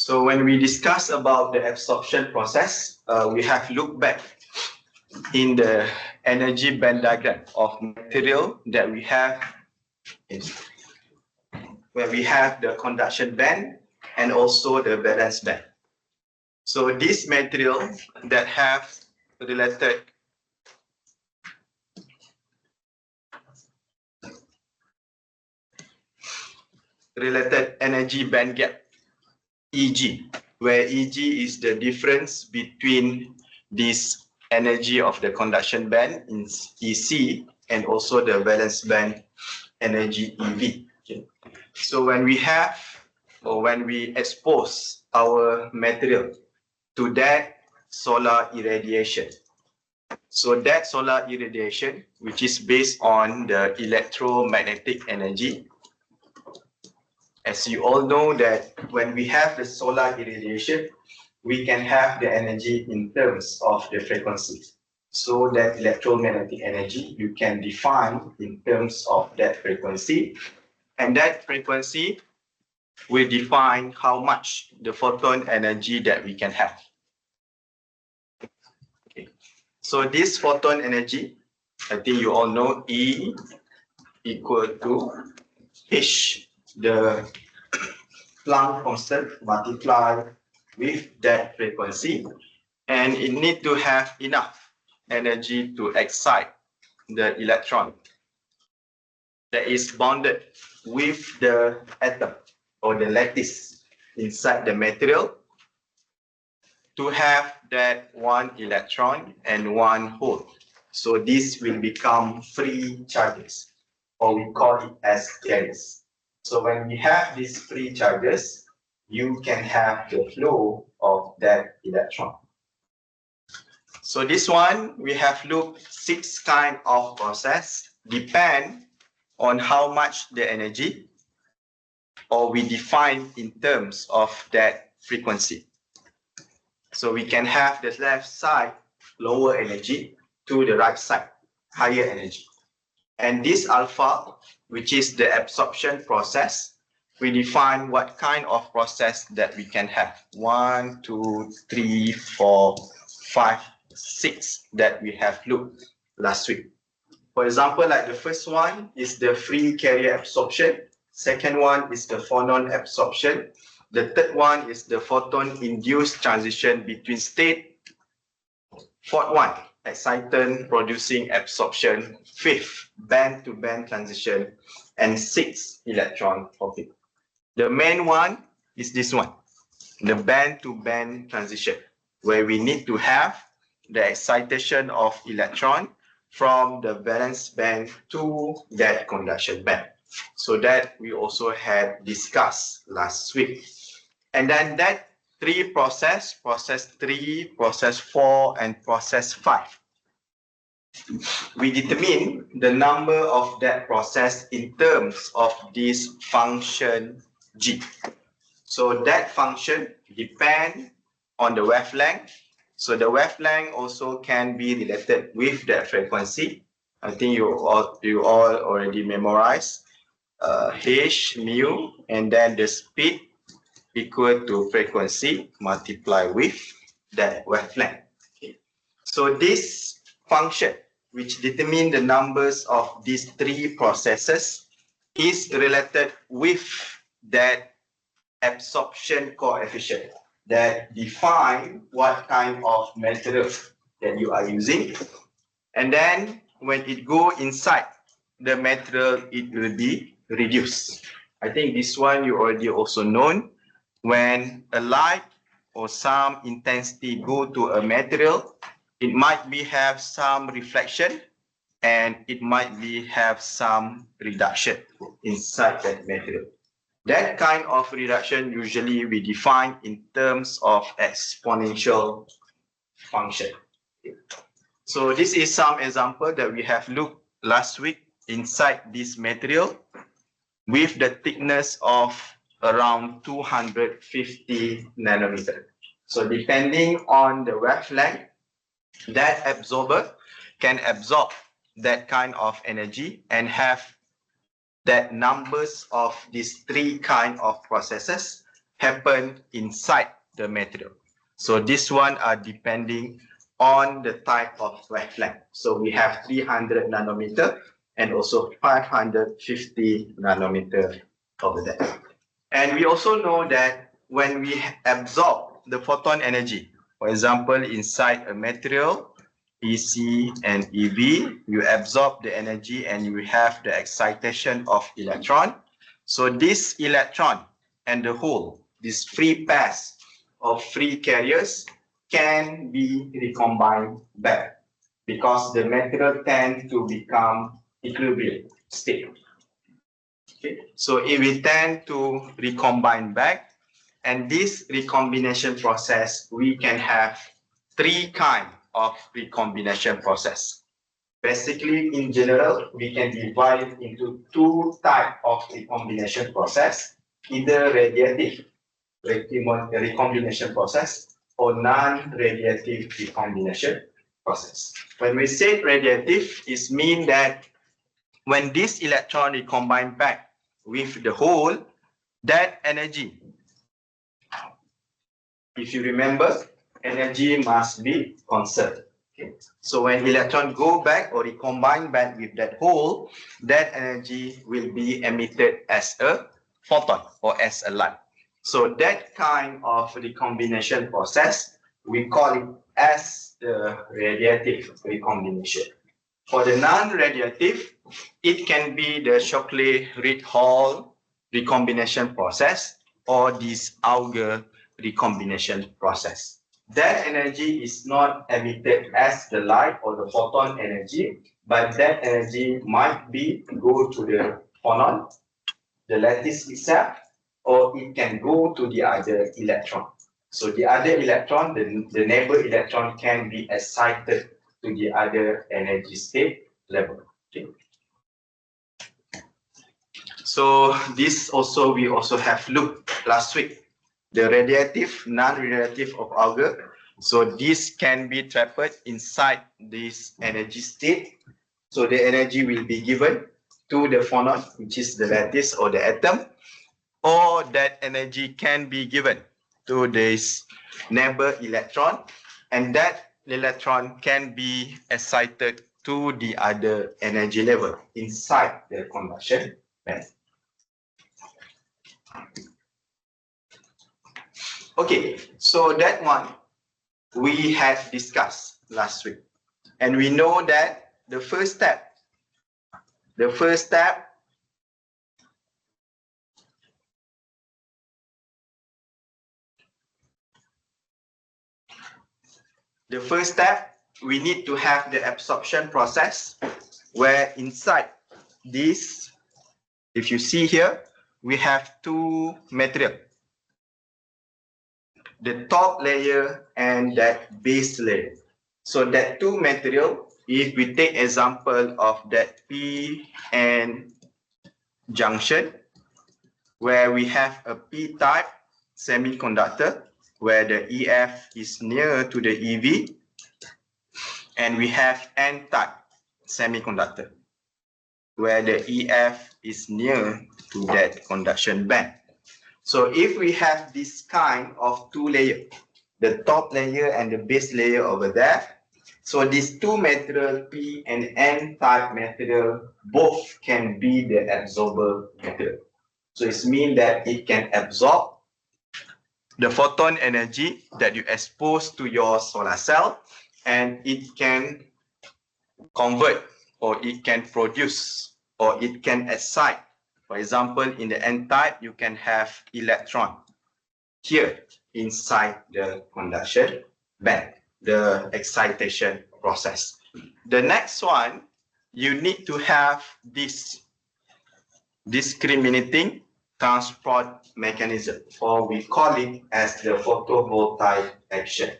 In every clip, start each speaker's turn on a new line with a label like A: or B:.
A: So when we discuss about the absorption process, we have looked back in the energy band diagram of material that we have, where we have the conduction band and also the valence band. So this material that have related energy band gap, EG, where EG is the difference between this energy of the conduction band in EC and also the valence band energy EV. Okay. So when we have, or when we expose our material to that solar irradiation, so that solar irradiation, which is based on the electromagnetic energy, as you all know that when we have the solar irradiation, we can have the energy in terms of the frequency. So that electromagnetic energy, you can define in terms of that frequency. And that frequency will define how much the photon energy that we can have. Okay. So this photon energy, I think you all know E equal to H, the Planck constant multiplied with that frequency, and it need to have enough energy to excite the electron that is bonded with the atom or the lattice inside the material to have that one electron and one hole. So this will become free charges, or we call it as carriers. So when we have these free charges, you can have the flow of that electron. So this one, we have looked 6 kind of process, depend on how much the energy, or we define in terms of that frequency. So we can have the left side lower energy to the right side higher energy. And this alpha, which is the absorption process, we define what kind of process that we can have. 1, 2, 3, 4, 5, 6 that we have looked last week. For example, like the first one is the free carrier absorption. Second one is the phonon absorption. The third one is the photon-induced transition between state. Fourth one, exciton producing absorption. Fifth, band-to-band transition. And sixth, electron hopping. The main one is this one, the band-to-band transition, where we need to have the excitation of electron from the valence band to that conduction band. So that we also had discussed last week. And then that process 3, process 4, and process 5. We determine the number of that process in terms of this function G. So that function depends on the wavelength. So the wavelength also can be related with that frequency. I think you all already memorized H mu, and then the speed equal to frequency multiplied with that wavelength. Okay. So this function, which determine the numbers of these 3 processes, is related with that absorption coefficient that define what kind of material that you are using. And then when it go inside the material, it will be reduced. I think this one you already also known. When a light or some intensity go to a material, it might be have some reflection and it might be have some reduction inside that material. That kind of reduction usually we define in terms of exponential function. So this is some example that we have looked last week inside this material with the thickness of around 250 nanometer. So depending on the wavelength, that absorber can absorb that kind of energy and have that numbers of these 3 kind of processes happen inside the material. So this one are depending on the type of wavelength. So we have 300 nanometer and also 550 nanometer over there. And we also know that when we absorb the photon energy, for example, inside a material, EC and EV, you absorb the energy and you have the excitation of electron. So this electron and the hole, these free pairs of free carriers can be recombined back because the material tends to become equilibrium state. Okay. So if we tend to recombine back, and this recombination process, we can have three kinds of recombination process. Basically, in general, we can divide it into two types of recombination process, either radiative recombination process or non-radiative recombination process. When we say radiative, it means that when this electron recombine back with the hole, that energy, if you remember, energy must be conserved. Okay. So when electron go back or recombine back with that hole, that energy will be emitted as a photon or as a light. So that kind of recombination process, we call it as the radiative recombination. For the non-radiative, it can be the Shockley-Ritz-Hall recombination process or this Auger recombination process. That energy is not emitted as the light or the photon energy, but that energy might be go to the phonon, the lattice itself, or it can go to the other electron. So the other electron, the neighbor electron can be excited to the other energy state level. Okay. So this also, we also have looked last week, the radiative, non-radiative of Auger. So this can be trapped inside this energy state. So the energy will be given to the phonon, which is the lattice or the atom, or that energy can be given to this neighbor electron, and that electron can be excited to the other energy level inside the conduction band. Okay, so that one we had discussed last week, and we know that the first step we need to have the absorption process, where inside this, if you see here, we have two material, the top layer and that base layer. So that two material, if we take example of that P-N junction, where we have a P-type semiconductor, where the EF is near to the EV, and we have N-type semiconductor, where the EF is near to that conduction band. So if we have this kind of two layers, the top layer and the base layer over there, so these two material, P and N-type material, both can be the absorber material. So it means that it can absorb the photon energy that you expose to your solar cell, and it can convert, or it can produce, or it can excite. For example, in the N-type, you can have electron here inside the conduction band, the excitation process. The next one, you need to have this discriminating transport mechanism, or we call it as the photovoltaic action.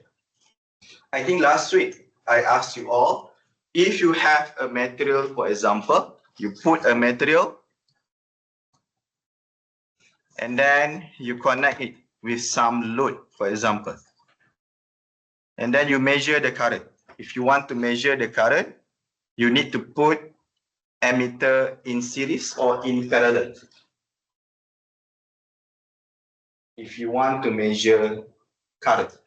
A: I think last week I asked you all, if you have a material, for example, you put a material and then you connect it with some load, for example, and then you measure the current. If you want to measure the current, you need to put ammeter in series or in parallel. if you want to measure current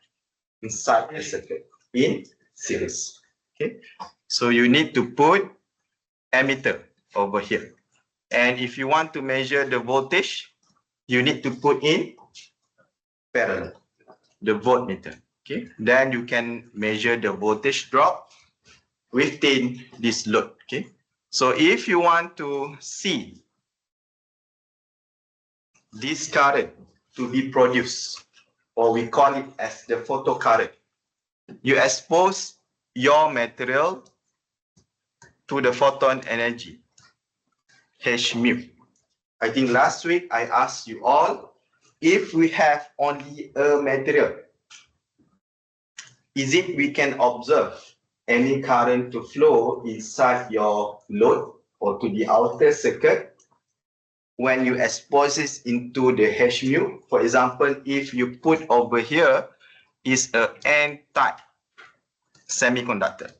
A: inside a circuit in series. Okay, so you need to put ammeter over here. And if you want to measure the voltage, you need to put in parallel, the voltmeter. Okay, then you can measure the voltage drop within this load. Okay, so if you want to see this current to be produced, or we call it as the photocurrent, you expose your material to the photon energy, H mu. I think last week I asked you all, if we have only a material, is it we can observe any current to flow inside your load or to the outer circuit when you expose it into the H mu? For example, if you put over here is a N-type semiconductor,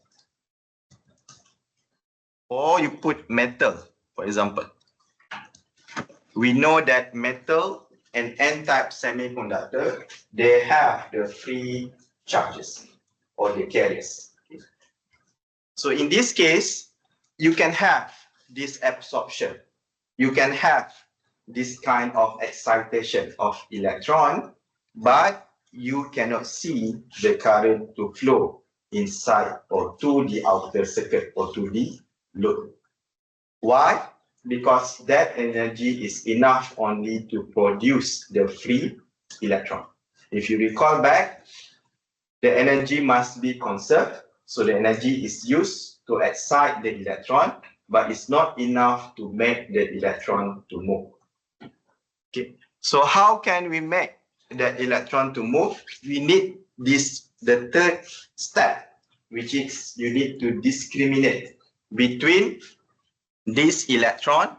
A: or you put metal, for example. We know that metal and N-type semiconductor, they have the free charges or the carriers. So in this case, you can have this absorption. You can have this kind of excitation of electron, but you cannot see the current to flow inside or to the outer circuit or to the load. Why? Because that energy is enough only to produce the free electron. If you recall back, the energy must be conserved. So the energy is used to excite the electron, but it's not enough to make the electron to move. Okay. So how can we make the electron to move? We need the third step, which is you need to discriminate between this electron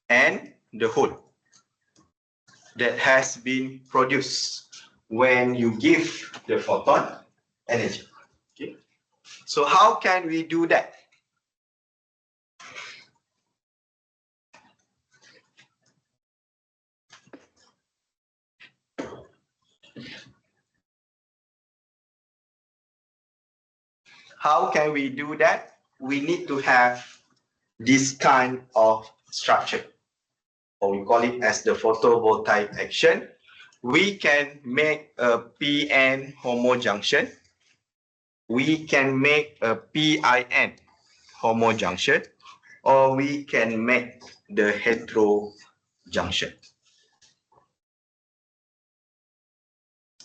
A: and the hole that has been produced when you give the photon energy. Okay. So how can we do that? How can we do that? We need to have this kind of structure, or we call it as the photovoltaic action. We can make a PN homojunction. We can make a PIN homojunction, or we can make the heterojunction.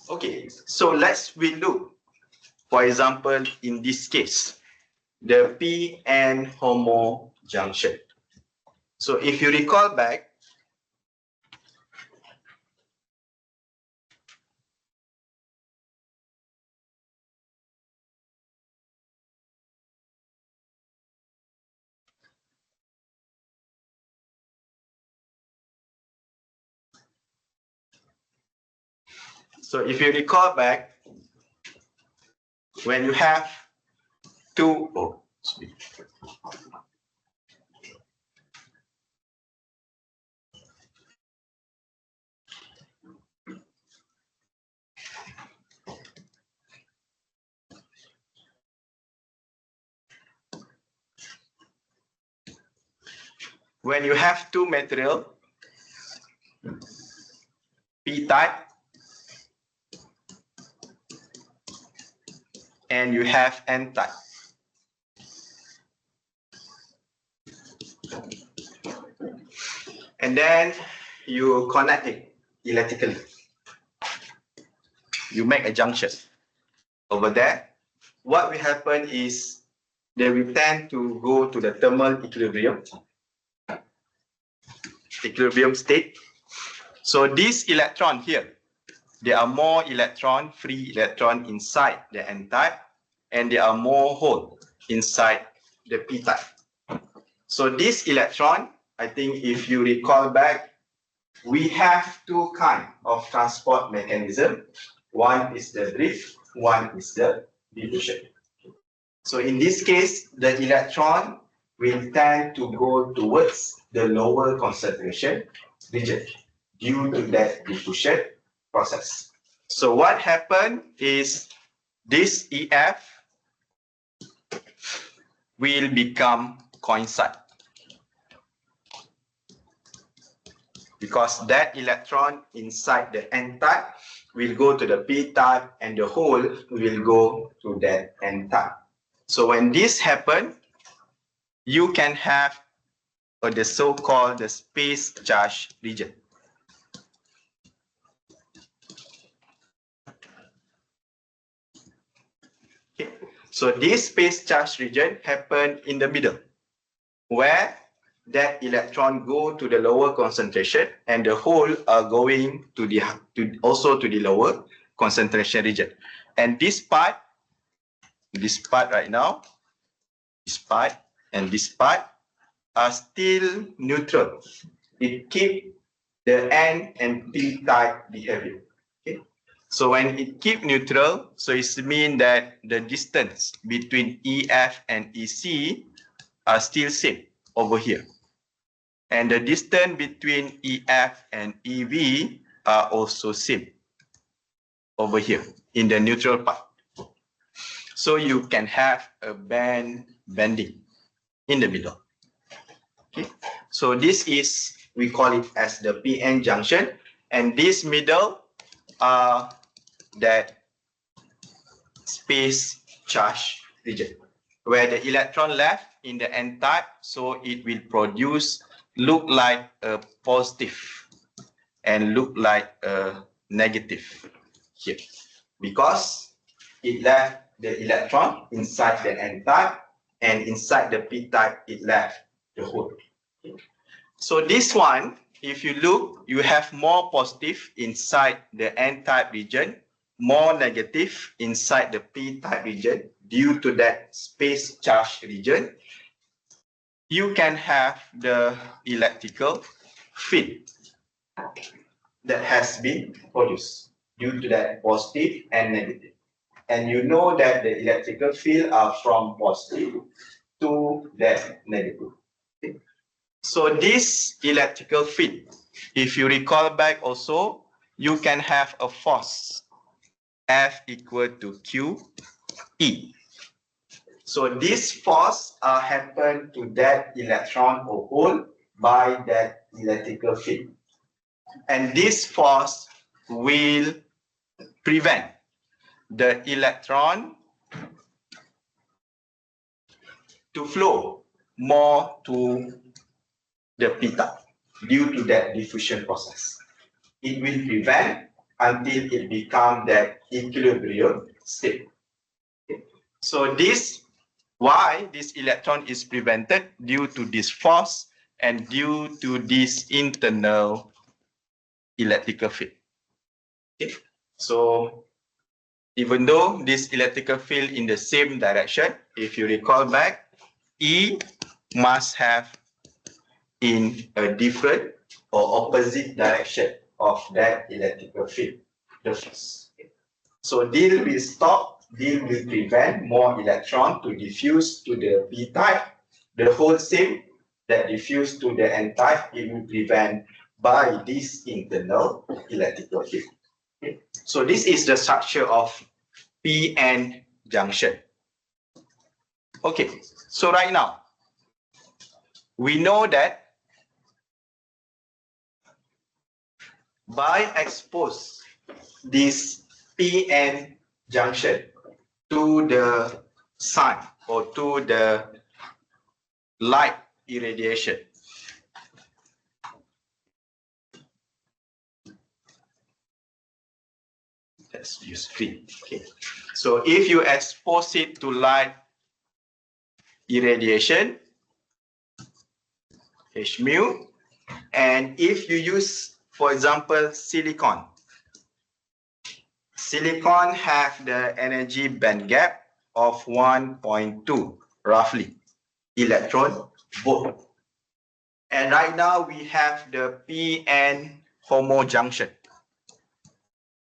A: Okay, so let's look. For example, in this case, the PN homojunction. So if you recall back, when you have two material, P-type, and you have N-type. And then you connect it electrically. You make a junction over there. What will happen is they will tend to go to the thermal equilibrium state. So this electron here, there are more free electron inside the N-type, and there are more hole inside the P-type. So this electron, I think if you recall back, we have two kinds of transport mechanism. One is the drift, one is the diffusion. So in this case, the electron will tend to go towards the lower concentration region due to that diffusion. process. So what happened is this EF will become coincide, because that electron inside the N type will go to the P type and the hole will go to that N type. So when this happens, you can have the so-called the space charge region. Okay. So this space charge region happen in the middle, where that electron go to the lower concentration and the hole are going to the also to the lower concentration region. And this part right now, this part and this part are still neutral. It keep the N and P type behavior. Okay? So when it keep neutral, so it means that the distance between EF and EC are still same over here. And the distance between EF and EV are also same over here in the neutral part. So you can have a bending in the middle. Okay. So this is, we call it as the PN junction, and this middle are that space charge region, where the electron left in the N type, so it will produce look like a positive and look like a negative here, because it left the electron inside the N type, and inside the P type it left the hole. So this one, if you look, you have more positive inside the N type region, more negative inside the P type region due to that space charge region. You can have the electrical field that has been produced due to that positive and negative. And you know that the electrical field are from positive to that negative. Okay. So this electrical field, if you recall back also, you can have a force F equal to Q E. So this force happen to that electron or hole by that electrical field. And this force will prevent the electron to flow more to the P type due to that diffusion process. It will prevent until it becomes that equilibrium state. Okay. So this, why this electron is prevented due to this force and due to this internal electrical field. Okay. So even though this electrical field in the same direction, if you recall back, E must have in a different or opposite direction of that electrical field, the force. So this will stop, this will prevent more electron to diffuse to the P type. The whole same that diffuse to the N type, it will prevent by this internal electrical field. Okay. So this is the structure of PN junction. Okay, so right now, we know that by expose this PN junction to the sun or to the light irradiation, let's use green. Okay. So if you expose it to light irradiation, H mu, and if you use, for example, silicon. Silicon have the energy band gap of 1.2 roughly electron volt. And right now we have the PN homo junction.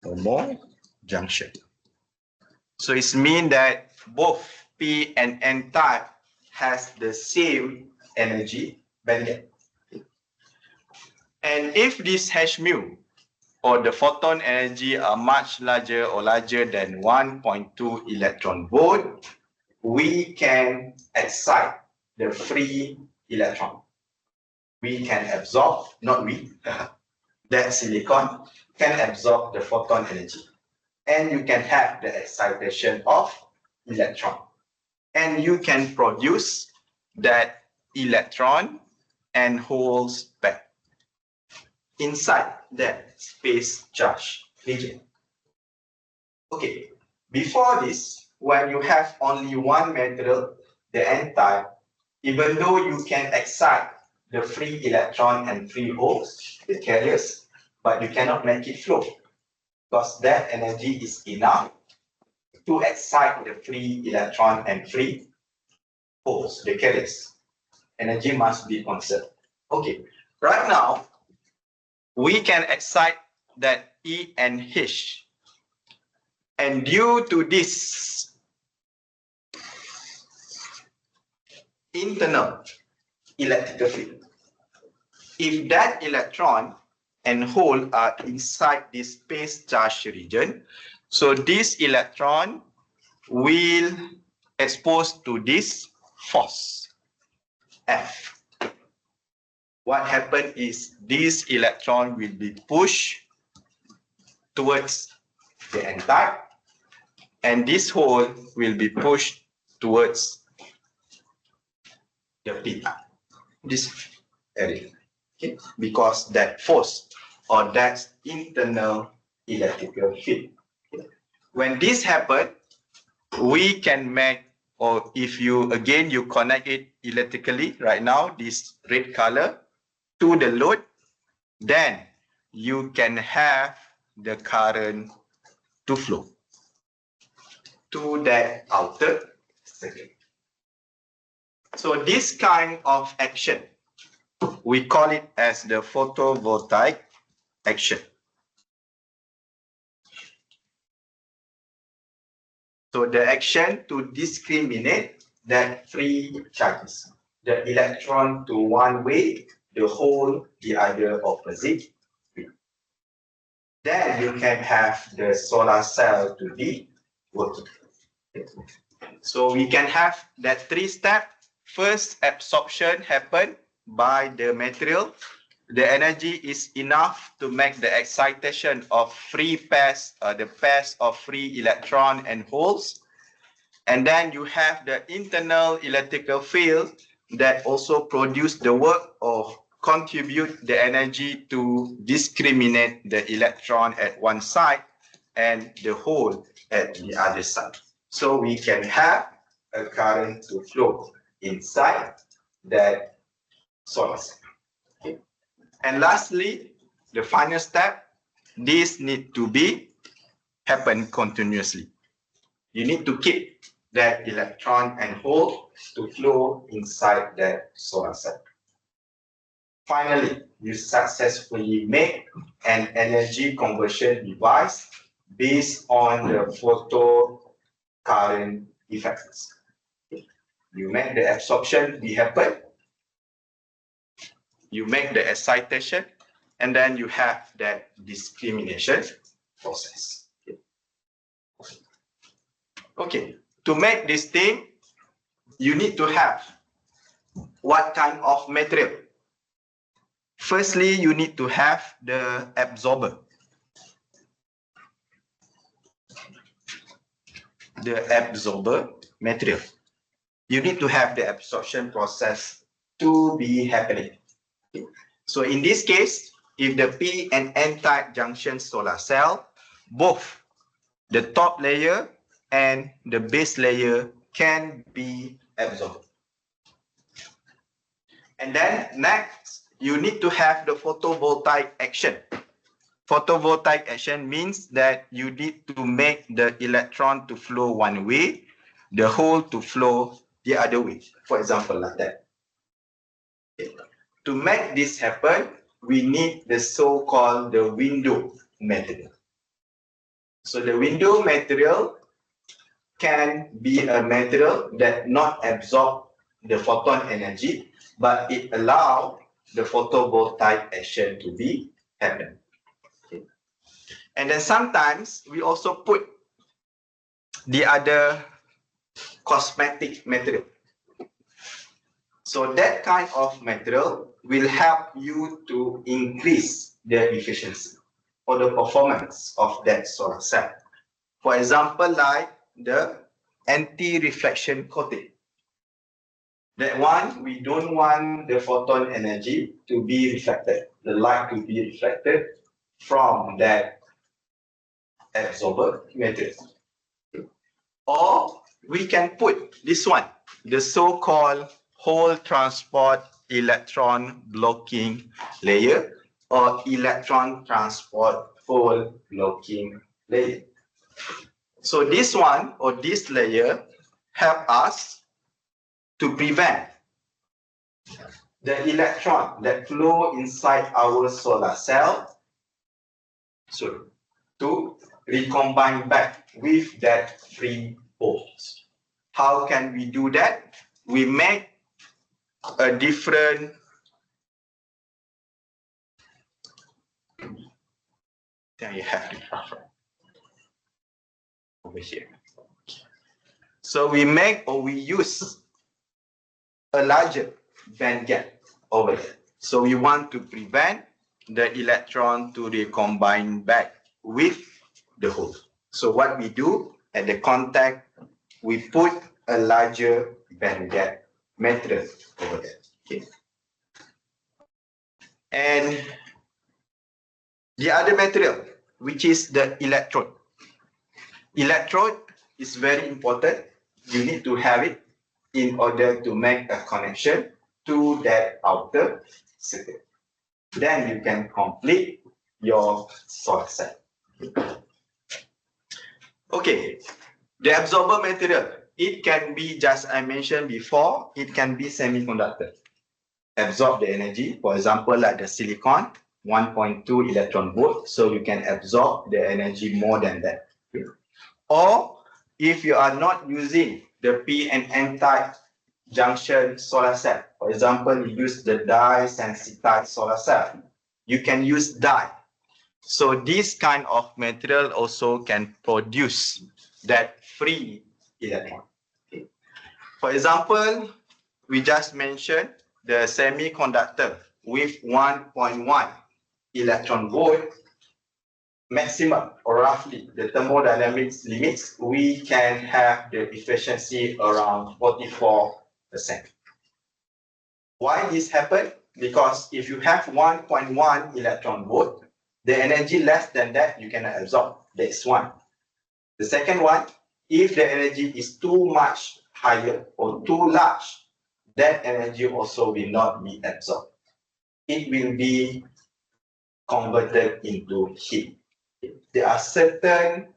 A: Homo junction. So it means that both P and N type has the same energy band gap. And if this H mu or the photon energy are much larger or larger than 1.2 electron volt, we can excite the free electron. We can absorb, not we, that silicon can absorb the photon energy. And you can have the excitation of electron. And you can produce that electron and holes pair inside that space charge region. Okay, before this, when you have only one material, the n-type, even though you can excite the free electron and free holes, the carriers, but you cannot make it flow because that energy is enough to excite the free electron and free holes, the carriers. Energy must be conserved. Okay, right now, we can excite that E and H. And due to this internal electrical field, if that electron and hole are inside this space charge region, so this electron will expose to this force F. What happens is this electron will be pushed towards the n-type, and this hole will be pushed towards the p-type, this area, okay? Because that force or that internal electrical field. Okay? When this happens, we can make, or if you again you connect it electrically right now, this red color to the load, then you can have the current to flow to that outer circuit. So this kind of action, we call it as the photovoltaic action. So the action to discriminate that free charges, the electron to one way, the hole the other opposite way. Then you can have the solar cell to be working. So we can have that three step. First, absorption happen by the material. The energy is enough to make the excitation of free pairs, the pairs of free electron and holes. And then you have the internal electrical field that also produce the work or contribute the energy to discriminate the electron at one side and the hole at the other side. So we can have a current to flow inside that solar cell. Okay. And lastly, the final step, this need to be happen continuously. You need to keep that electron and hole to flow inside that solar cell. Finally, you successfully make an energy conversion device based on the photo current effects. You make the absorption be happen, you make the excitation, and then you have that discrimination process. Okay, to make this thing, you need to have what kind of material? Firstly, you need to have the absorber. The absorber material. You need to have the absorption process to be happening. Okay. So in this case, if the P and N-type junction solar cell, both the top layer and the base layer can be absorbed. And then next, you need to have the photovoltaic action. Photovoltaic action means that you need to make the electron to flow one way, the hole to flow the other way. For example, like that. Okay. To make this happen, we need the so-called the window material. So the window material can be a material that not absorb the photon energy, but it allows the photovoltaic action to be happen. Okay. And then sometimes we also put the other cosmetic material. So that kind of material will help you to increase the efficiency or the performance of that solar cell. For example, like the anti-reflection coating. That one, we don't want the photon energy to be reflected, the light to be reflected from that absorber material. Or we can put this one, the so-called whole transport electron blocking layer or electron transport hole blocking layer. So this one or this layer help us to prevent the electron that flow inside our solar cell to recombine back with that free holes. How can we do that? We make a different there you have it over here. So we make or we use a larger band gap over there. So we want to prevent the electron to recombine back with the hole. So what we do at the contact, we put a larger band gap material over there. Okay. And the other material, which is the electrode. Electrode is very important. You need to have it in order to make a connection to that outer circuit. Then you can complete your solar cell. Okay, the absorber material, it can be, just I mentioned before, it can be semiconductor. Absorb the energy, for example, like the silicon, 1.2 electron volt, so you can absorb the energy more than that. Okay. Or if you are not using the P and N type junction solar cell, for example, you use the dye-sensitized solar cell, you can use dye. So this kind of material also can produce that free electron. Okay. For example, we just mentioned the semiconductor with 1.1 electron volt maximum, or roughly the thermodynamics limits, we can have the efficiency around 44%. Why this happen? Because if you have 1.1 electron volt, the energy less than that you cannot absorb. That's one. The second one, if the energy is too much higher or too large, that energy also will not be absorbed. It will be converted into heat. There are certain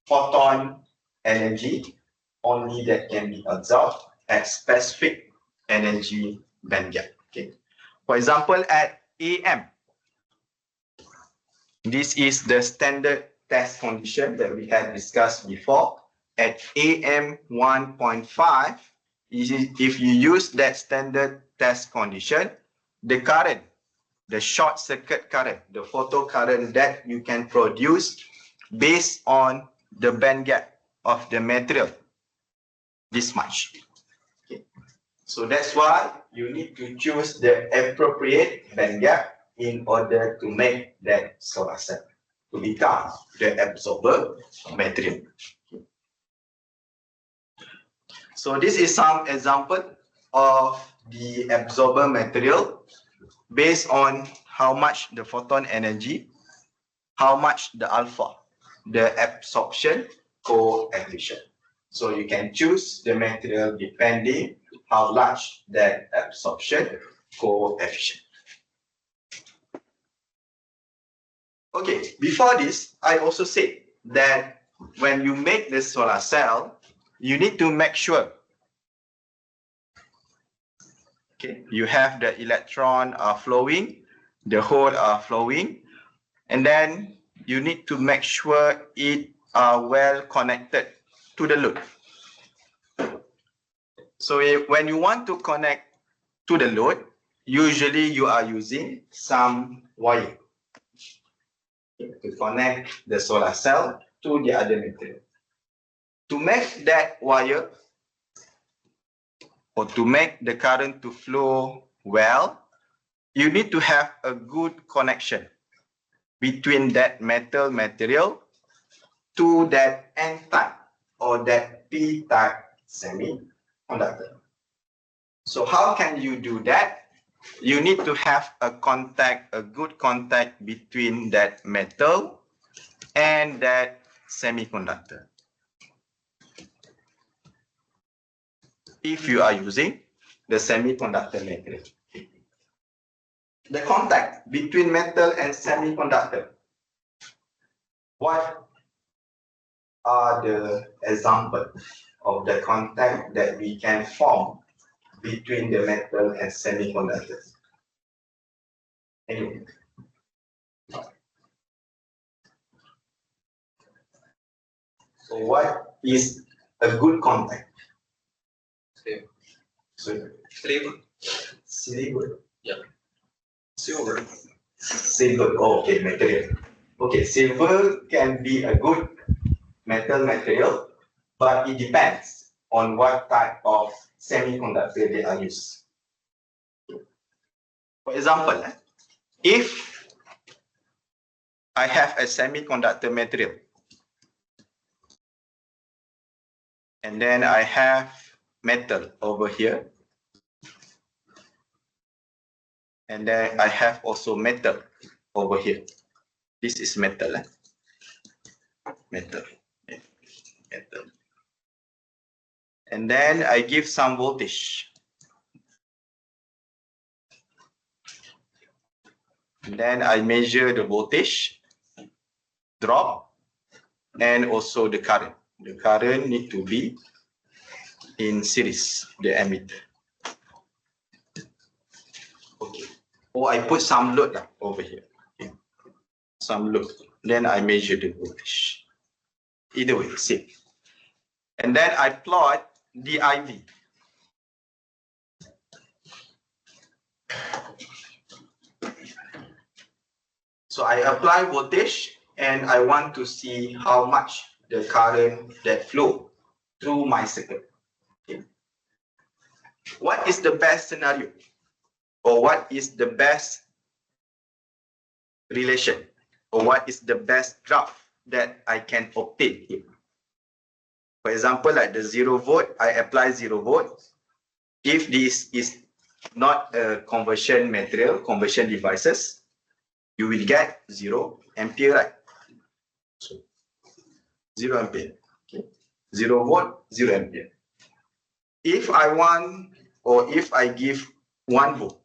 A: photon energy only that can be absorbed at specific energy band gap. Okay. For example, at AM, this is the standard test condition that we had discussed before. At AM 1.5, if you use that standard test condition, the current, the short circuit current, the photo current that you can produce based on the band gap of the material, this much. Okay. So that's why you need to choose the appropriate band gap in order to make that solar cell to become the absorber material. So this is some example of the absorber material based on how much the photon energy, how much the alpha, the absorption coefficient. So you can choose the material depending how large that absorption coefficient. Okay, before this, I also said that when you make the solar cell, you need to make sure, okay, you have the electron are flowing, the hole are flowing, and then you need to make sure it are well connected to the load. So when you want to connect to the load, usually you are using some wire. to connect the solar cell to the other material. To make that wire or to make the current to flow well, you need to have a good connection between that metal material to that N-type or that P-type semiconductor. So how can you do that? You need to have a good contact between that metal and that semiconductor. If you are using the semiconductor material. The contact between metal and semiconductor. What are the examples of the contact that we can form between the metal and semiconductors? Anyway. So what is a good contact? Silver. Yeah. Silver. Okay, material. Okay, silver can be a good metal material, but it depends on what type of semiconductor they are used. For example, if I have a semiconductor material, and then I have metal over here, and then I have also metal over here. This is metal. Metal. And then I give some voltage. And then I measure the voltage drop and also the current. The current need to be in series, the ammeter. Okay. Or I put some load over here. Okay. Some load. Then I measure the voltage. Either way, same. And then I plot the IV. So I apply voltage and I want to see how much the current that flow through my circuit. Okay. What is the best scenario? Or what is the best relation? Or what is the best graph that I can obtain here? For example, like the 0 volt, I apply 0 volt. If this is not a conversion material, conversion devices, you will get 0 ampere, right? So 0 ampere. Okay. 0 volt, 0 ampere. If I want, or if I give 1 volt,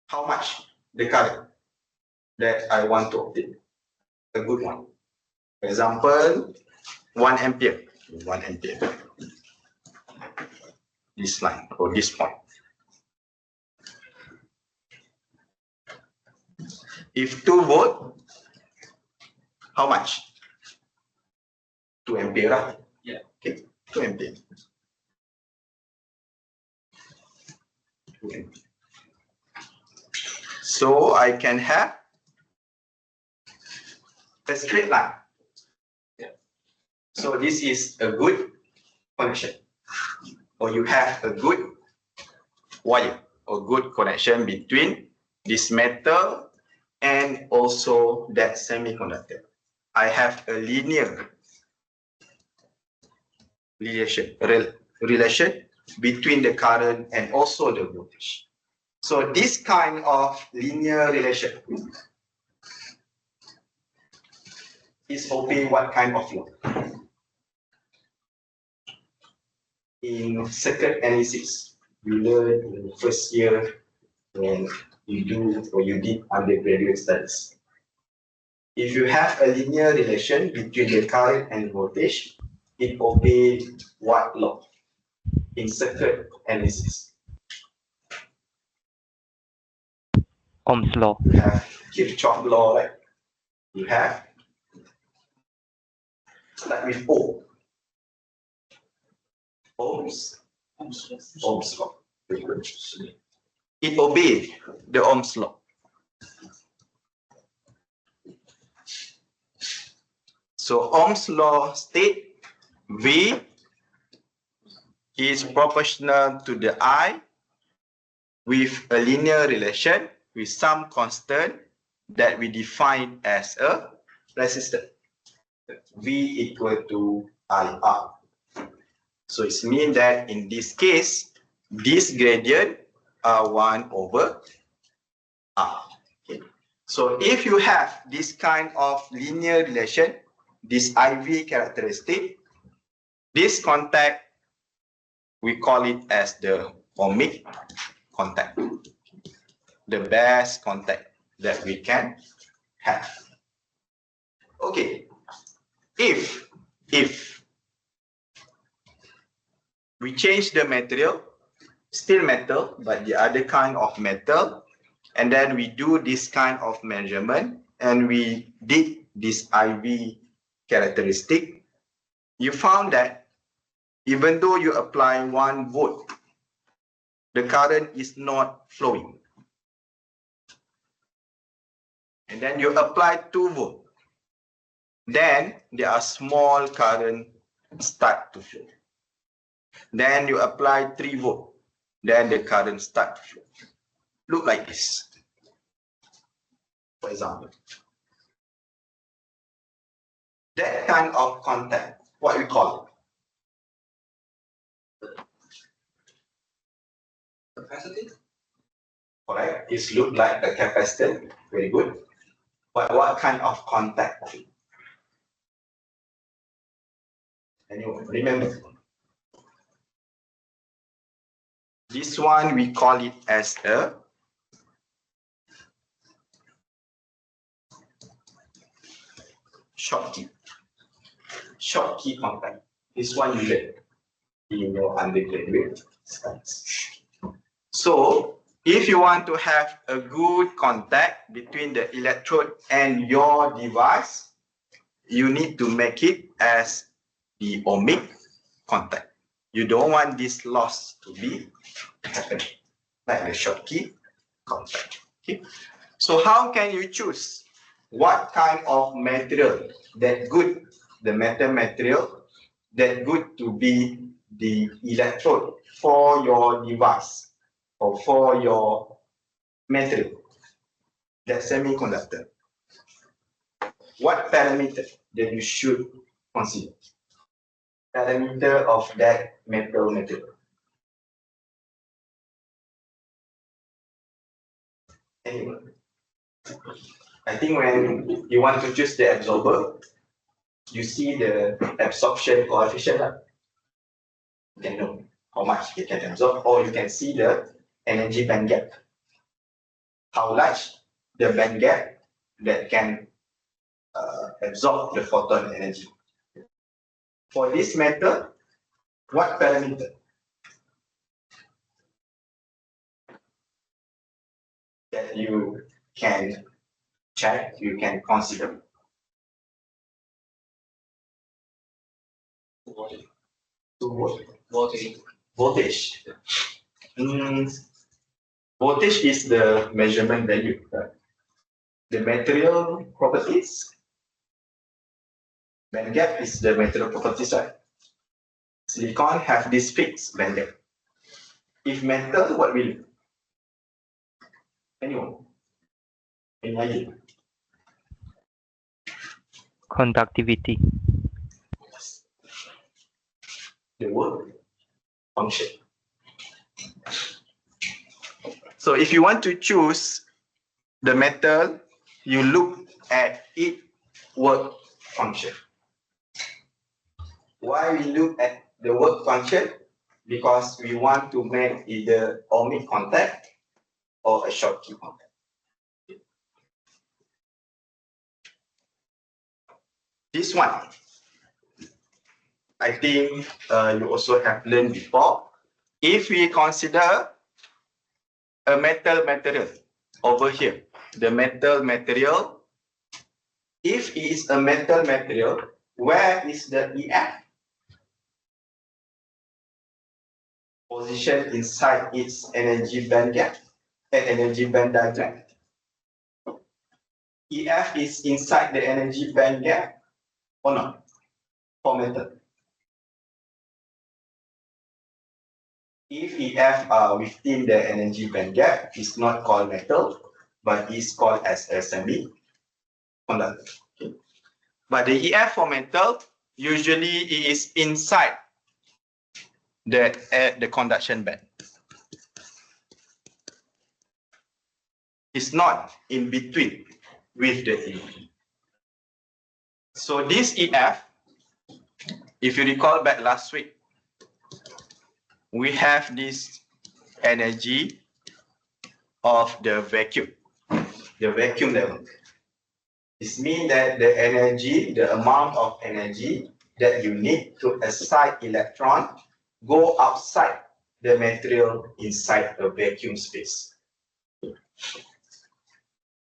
A: how much the current that I want to obtain? A good one. For example, 1 ampere. 1 ampere. This line or this point. If 2 volt, how much? 2 ampere, right? Yeah. Okay, 2 ampere. 2 ampere. So I can have a straight line. Yeah. So this is a good connection. Or you have a good wire or good connection between this metal and also that semiconductor. I have a linear relation between the current and also the voltage. So this kind of linear relation is obeying what kind of law? In circuit analysis, you learn in the first year when you do or you did undergraduate studies. If you have a linear relation between the current and voltage, it obeys what law in circuit analysis?
B: Ohm's law.
A: You have Kirchhoff law, right? You have, start with O. Ohm's law. It obeys the Ohm's law. So Ohm's law states V is proportional to the I with a linear relation with some constant that we define as a resistor. V equal to IR. So it means that in this case, this gradient are 1 over R. Okay. So if you have this kind of linear relation, this IV characteristic, this contact, we call it as the ohmic contact, the best contact that we can have. Okay, if we change the material, still metal, but the other kind of metal, and then we do this kind of measurement, and we did this IV characteristic, you found that even though you apply 1 volt, the current is not flowing. And then you apply 2 volt, then there are small current start to flow. Then you apply 3 volt, then the current start to flow. Look like this, for example. That kind of contact, what we call it? Capacity. Correct. It looks like a capacitor. Very good. But what kind of contact? Anyone remember? This one we call it as a Schottky. Schottky contact. This one you learn in your undergraduate studies. So if you want to have a good contact between the electrode and your device, you need to make it as the ohmic contact. You don't want this loss to be happening, like the Schottky contact. Okay. So how can you choose what kind of material that good, the metal material that good to be the electrode for your device or for your material, that semiconductor? What parameter that you should consider? Parameter of that metal material. Anyway, I think when you want to choose the absorber, you see the absorption coefficient. You can know how much it can absorb, or you can see the energy band gap. How large the band gap that can absorb the photon energy. For this metal, what parameter that you can check, you can consider? Voltage. Voltage. Voltage is the measurement value. Right? The material properties. Band gap is the material properties, right? Silicon have this fixed band gap. If metal, what will? Anyone? Any idea?
B: Conductivity.
A: The word function. So if you want to choose the metal, you look at its work function. Why we look at the work function? Because we want to make either ohmic contact or a Schottky contact. This one, I think you also have learned before. If we consider a metal material over here, the metal material, if it is a metal material, where is the EF? Position inside its energy band gap and energy band diagram. EF is inside the energy band gap or not? For metal. If EF are within the energy band gap, it's not called metal, but it's called as a semiconductor. Okay. But the EF for metal, usually it is inside the conduction band. It's not in between with the EF. So this EF, if you recall back last week, we have this energy of the vacuum level. This means that the energy, the amount of energy that you need to excite electron go outside the material inside a vacuum space.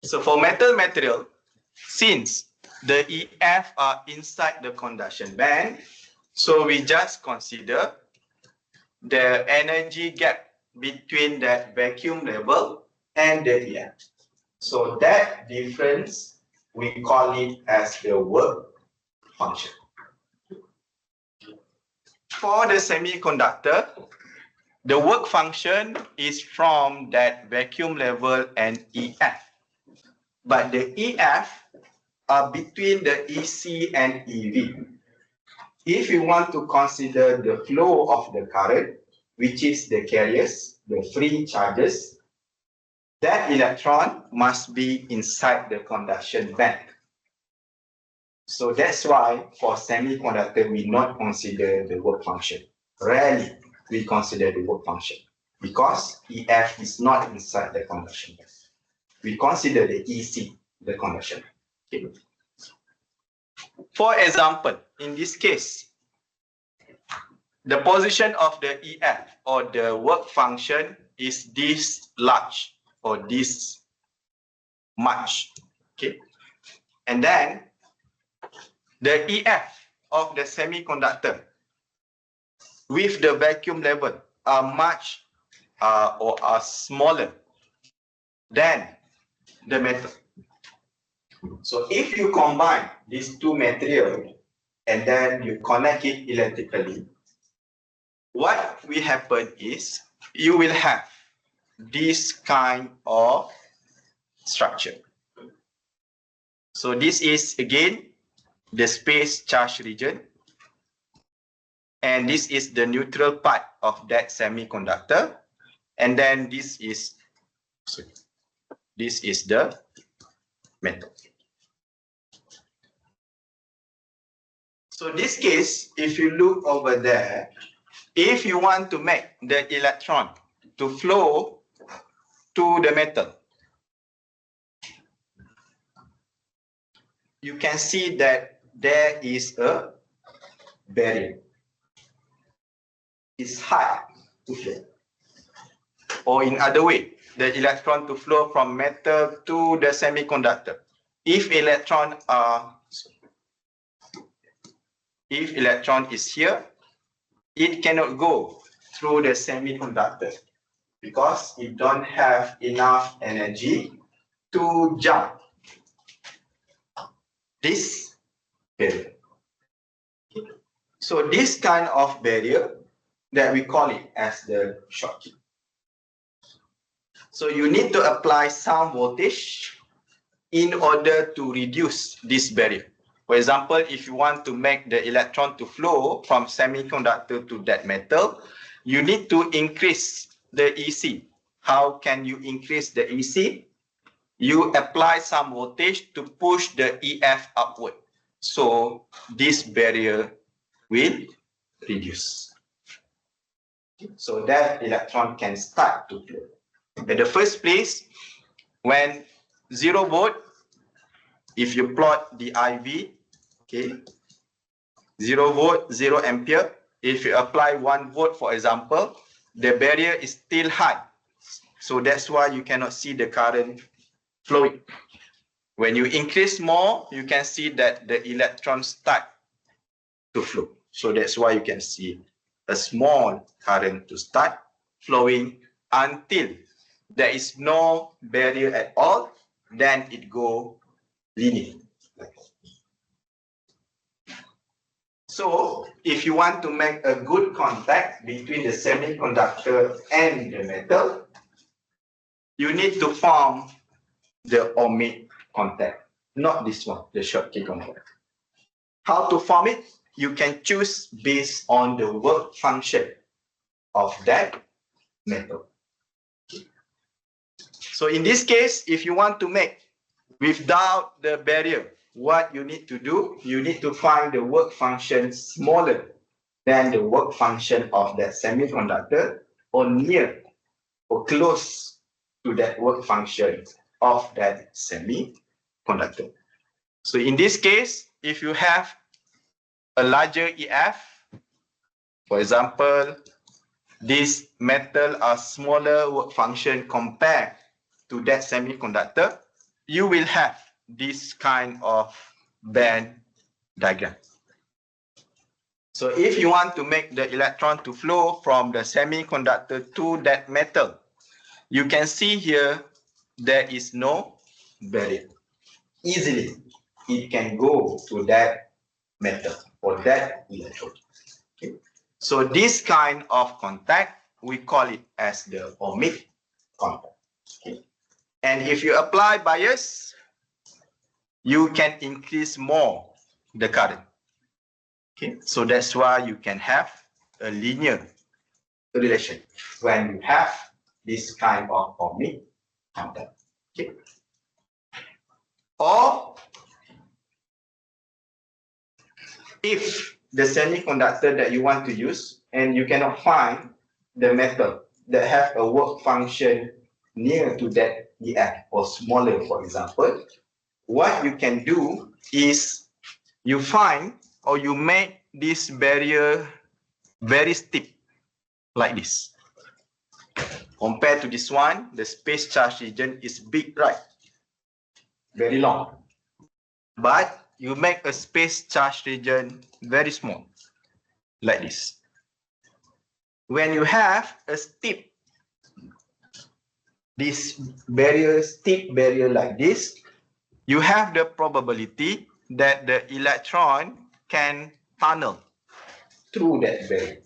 A: So for metal material, since the EF are inside the conduction band, so we just consider the energy gap between that vacuum level and the EF. So that difference, we call it as the work function. For the semiconductor, the work function is from that vacuum level and EF. But the EF are between the EC and EV. If you want to consider the flow of the current, which is the carriers, the free charges, that electron must be inside the conduction band. So that's why for semiconductor, we not consider the work function. Rarely we consider the work function because EF is not inside the conduction band. We consider the EC, the conduction. Okay. For example, in this case, the position of the EF or the work function is this large or this much. Okay. And then the EF of the semiconductor with the vacuum level are much or are smaller than the metal. So if you combine these two materials and then you connect it electrically, what will happen is you will have this kind of structure. So this is again the space charge region, and this is the neutral part of that semiconductor, and then this is the metal. So this case, if you look over there, if you want to make the electron to flow to the metal, you can see that there is a barrier. It's hard to flow. Or in other way, the electron to flow from metal to the semiconductor. If electron is here, it cannot go through the semiconductor because it don't have enough energy to jump this barrier. So this kind of barrier that we call it as the Schottky. So you need to apply some voltage in order to reduce this barrier. For example, if you want to make the electron to flow from semiconductor to that metal, you need to increase the EC. How can you increase the EC? You apply some voltage to push the EF upward. So this barrier will reduce. So that electron can start to flow. At the first place, when 0 volt, if you plot the IV, okay, 0 volt, 0 ampere. If you apply 1 volt, for example, the barrier is still high. So that's why you cannot see the current flowing. When you increase more, you can see that the electrons start to flow. So that's why you can see a small current to start flowing until there is no barrier at all, then it go linear. So if you want to make a good contact between the semiconductor and the metal, you need to form the ohmic contact, not this one, the Schottky contact. How to form it? You can choose based on the work function of that metal. So in this case, if you want to make without the barrier, what you need to do, you need to find the work function smaller than the work function of that semiconductor, or near or close to that work function of that semiconductor. So in this case, if you have a larger EF, for example, this metal are smaller work function compared to that semiconductor, you will have this kind of band diagram. So if you want to make the electron to flow from the semiconductor to that metal, you can see here there is no barrier. Easily, it can go to that metal or that electrode. Okay. So this kind of contact, we call it as the ohmic contact. Okay. And if you apply bias, you can increase more the current. Okay. So that's why you can have a linear relation when you have this kind of ohmic contact. Okay. Or if the semiconductor that you want to use and you cannot find the metal that have a work function near to that EF or smaller, for example, what you can do is you find or you make this barrier very steep like this. Compared to this one, the space charge region is big, right? Very long. But you make a space charge region very small, like this. When you have a steep, this barrier, steep barrier like this, you have the probability that the electron can tunnel through that barrier.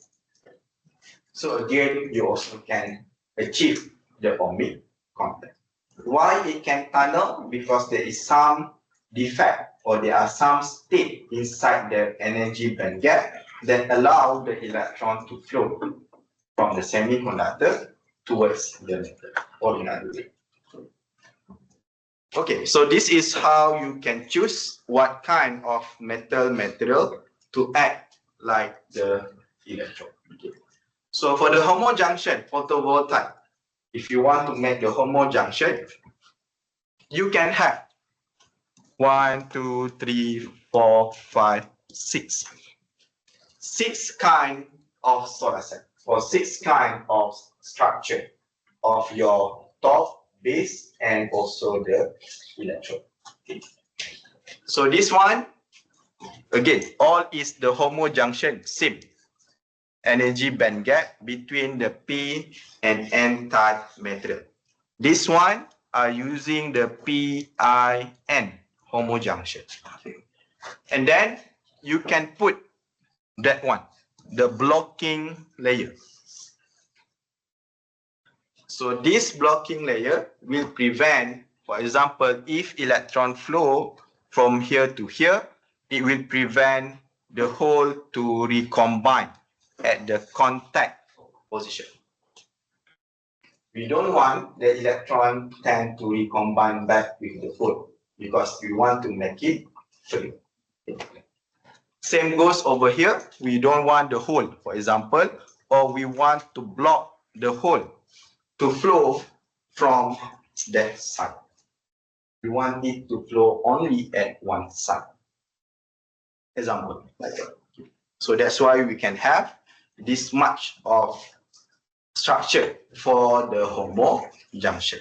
A: So again, you also can achieve the ohmic contact. Why it can tunnel? Because there is some defect or there are some state inside the energy band gap that allow the electron to flow from the semiconductor towards the metal, or in other way. Okay, so this is how you can choose what kind of metal material to act like the electrode. Okay. So for the homojunction photovoltaic, if you want to make the homojunction, you can have 1, 2, 3, 4, 5, 6. 6 kind of solar cell, or 6 kind of structure of your top, base, and also the electrode. Okay. So this one, again, all is the homojunction, same. Energy band gap between the P and N type material. This one are using the PIN homojunction. Okay. And then you can put that one, the blocking layer. So this blocking layer will prevent, for example, if electron flow from here to here, it will prevent the hole to recombine at the contact position. We don't want the electron tend to recombine back with the hole because we want to make it free. Same goes over here. We don't want the hole, for example, or we want to block the hole to flow from that side. We want it to flow only at one side. Example, like that. So that's why we can have this much of structure for the homojunction.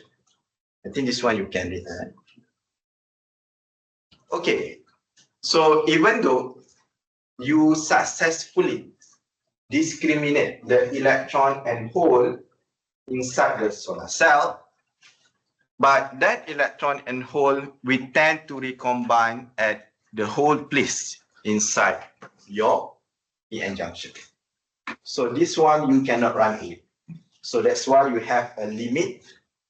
A: I think this one you can read. Okay, so even though you successfully discriminate the electron and hole inside the solar cell, but that electron and hole will tend to recombine at the whole place inside your PN junction. So this one you cannot run away. So that's why you have a limit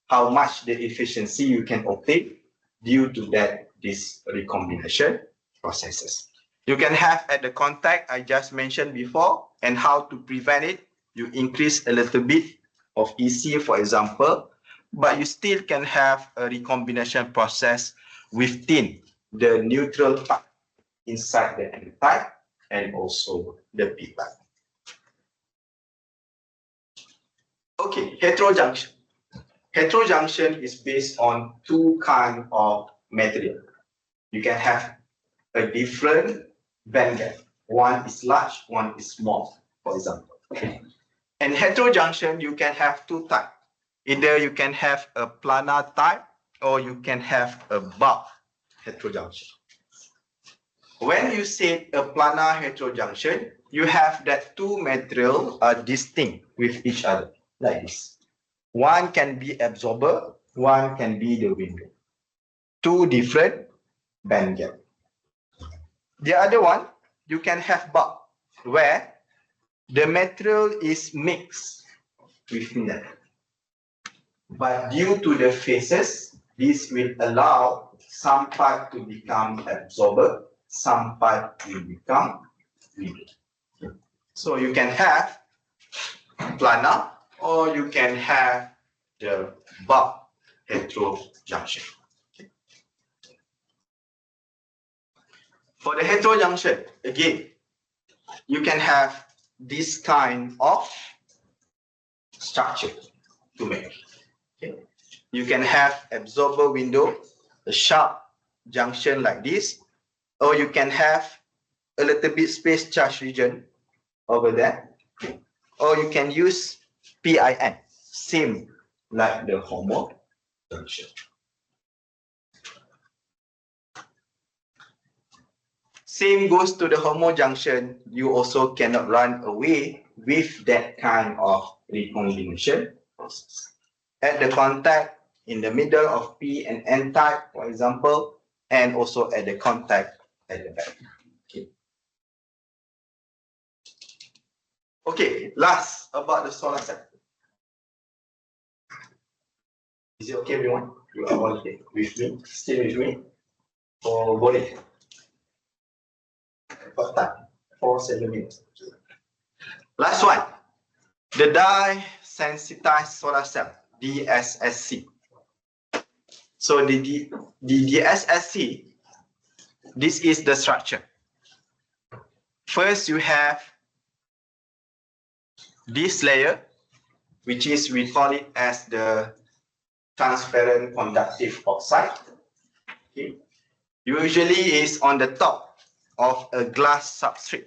A: how much the efficiency you can obtain due to that this recombination processes. You can have at the contact I just mentioned before, and how to prevent it. You increase a little bit of EC, for example, but you still can have a recombination process within the neutral part inside the N type and also the P type. Okay, heterojunction. Heterojunction is based on two kinds of material. You can have a different band gap. One is large, one is small, for example. And heterojunction, you can have two types. Either you can have a planar type or you can have a bulk heterojunction. When you say a planar heterojunction, you have that two materials are distinct with each other, like this. One can be absorber, one can be the window. Two different band gap. The other one, you can have bulk, where the material is mixed within that. But due to the phases, this will allow some part to become absorber, some part will become window. So you can have planar or you can have the bulk heterojunction. For the heterojunction, again, you can have this kind of structure to make. Okay. You can have absorber window, a sharp junction like this, or you can have a little bit space charge region over there, or you can use PIN, same like the HOMO junction. Same goes to the HOMO junction. You also cannot run away with that kind of recombination process. At the contact in the middle of P and N type, for example, and also at the contact at the back. Okay. Okay, last about the solar cell. Is it okay, everyone? You are all here with me, still with me? Or boleh? What time? 7 minutes. Last one, the dye sensitized solar cell, DSSC. So the DSSC, this is the structure. First, you have this layer, which is, we call it as the transparent conductive oxide. Okay. Usually is on the top of a glass substrate.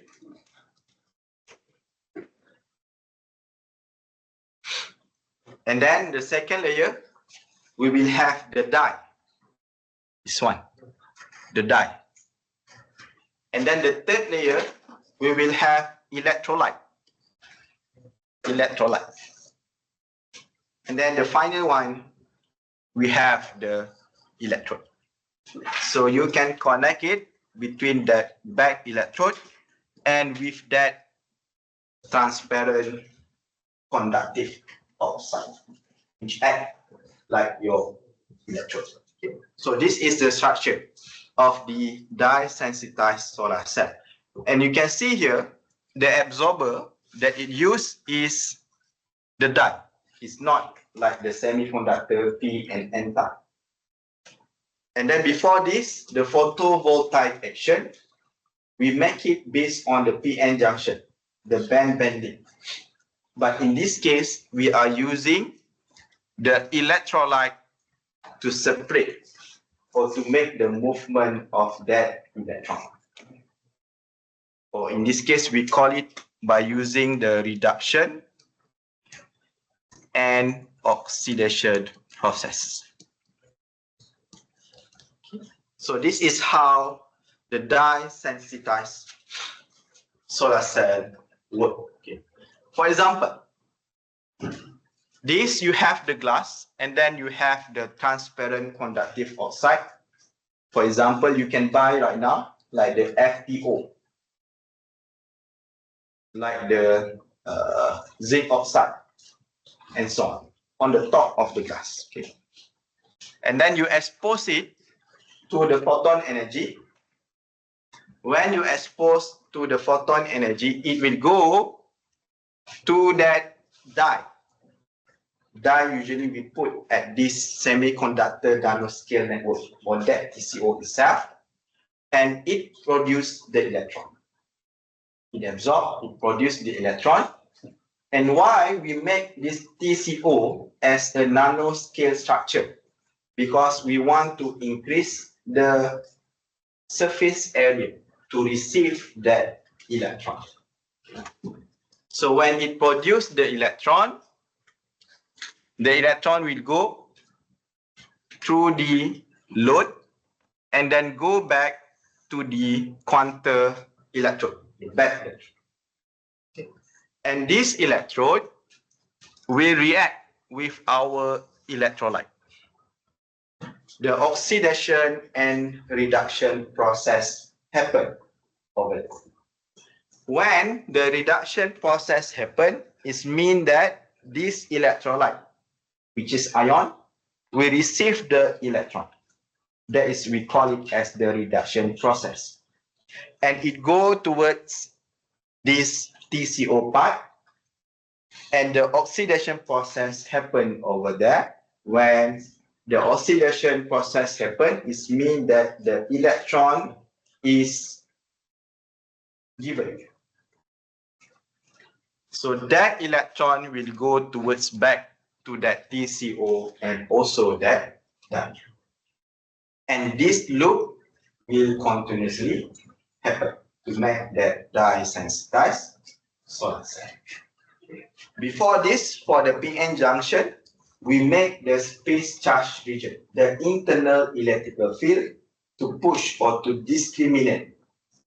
A: And then the second layer, we will have the dye. This one, the dye. And then the third layer, we will have electrolyte. And then the final one, we have the electrode. So you can connect it between that back electrode and with that transparent conductive oxide, which act like your electrode. Okay. So this is the structure of the dye-sensitized solar cell. And you can see here, the absorber that it used is the dye. It's not like the semiconductor P and N type. And then before this, the photovoltaic action, we make it based on the PN junction, the band bending. But in this case, we are using the electrolyte to separate or to make the movement of that electron. Or in this case, we call it by using the reduction and oxidation process. So this is how the dye-sensitized solar cell work. Okay. For example, this you have the glass and then you have the transparent conductive oxide. For example, you can buy right now like the FTO. like the zinc oxide and so on the top of the glass. Okay. And then you expose it to the photon energy. When you expose to the photon energy, it will go to that die. Die usually we put at this semiconductor nanoscale network or that TCO itself, and it produces the electron. It absorbs, it produces the electron. And why we make this TCO as a nanoscale structure? Because we want to increase the surface area to receive that electron. So when it produces the electron will go through the load and then go back to the quantum electrode, the back electrode. Okay. And this electrode will react with our electrolyte. The oxidation and reduction process happen over there. When the reduction process happens, it means that this electrolyte, which is ion, will receive the electron. That is, we call it as the reduction process. And it goes towards this TCO part, and the oxidation process happens over there. When the oxidation process happens, it means that the electron is given. So that electron will go towards back to that TCO and also that die. And this loop will continuously happen to make that dye sensitized solar cell. Before this, for the PN junction, we make the space charge region, the internal electrical field, to push or to discriminate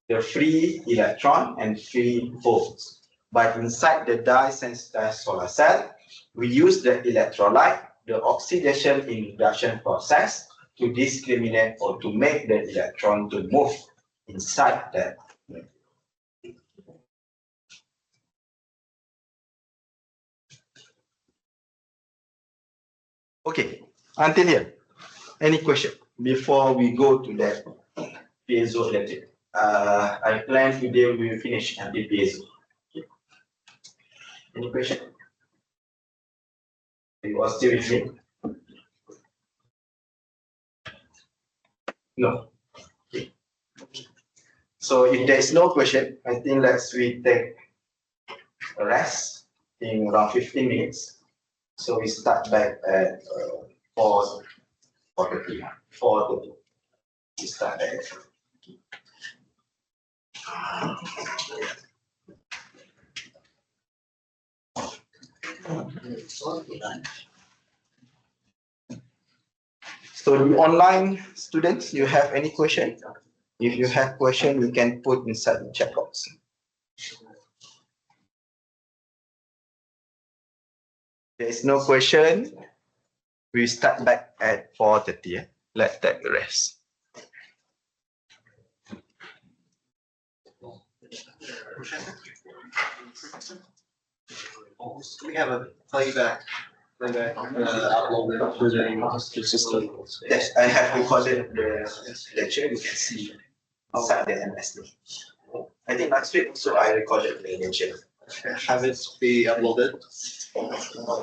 A: the free electron and free holes. But inside the dye sensitized solar cell, we use the electrolyte, the oxidation and reduction process, to discriminate or to make the electron to move inside that. Okay, until here, any question before we go to that piezoelectric? I plan today we will finish until piezo. Okay. Any question? You are still with me? No. Okay. So if there is no question, I think we take a rest in around 15 minutes. So we start back at 4:30. 4:30. We start back. So the online students, you have any question? If you have question, you can put inside the chat box. There is no question. We start back at 4:30. Let's take the rest.
C: We have a playback uploaded to the master system.
A: Yes, I have recorded the lecture. You can see inside the MSD. I think last week also I recorded the lecture.
C: Have it be uploaded?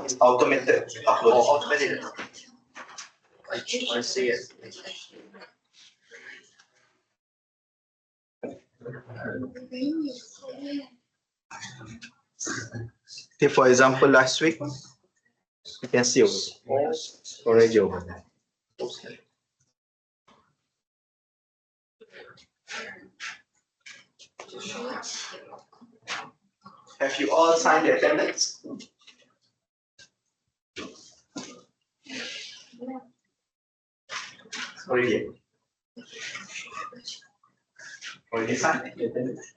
A: It's automated upload.
C: Oh, automated. I see it.
A: Okay, for example, last week, you can see already over there. Have you all signed the attendance? Already. Already signed the attendance?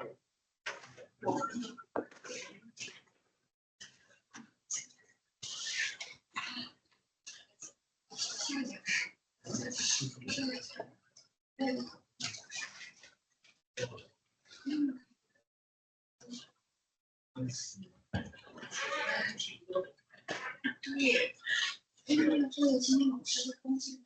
D: 个今天老师的东西。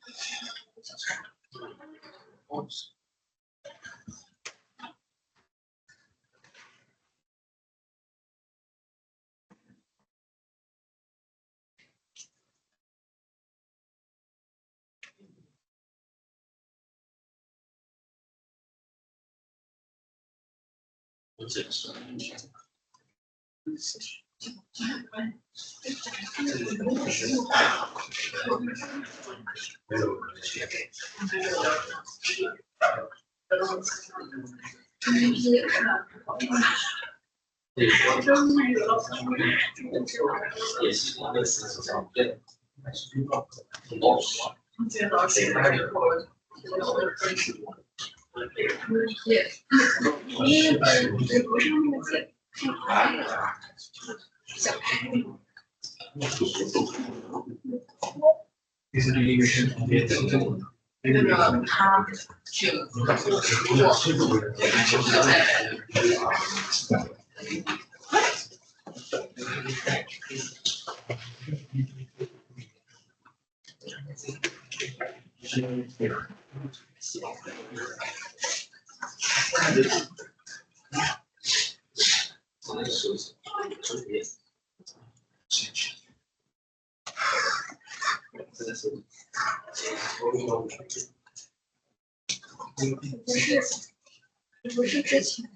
D: 不是之前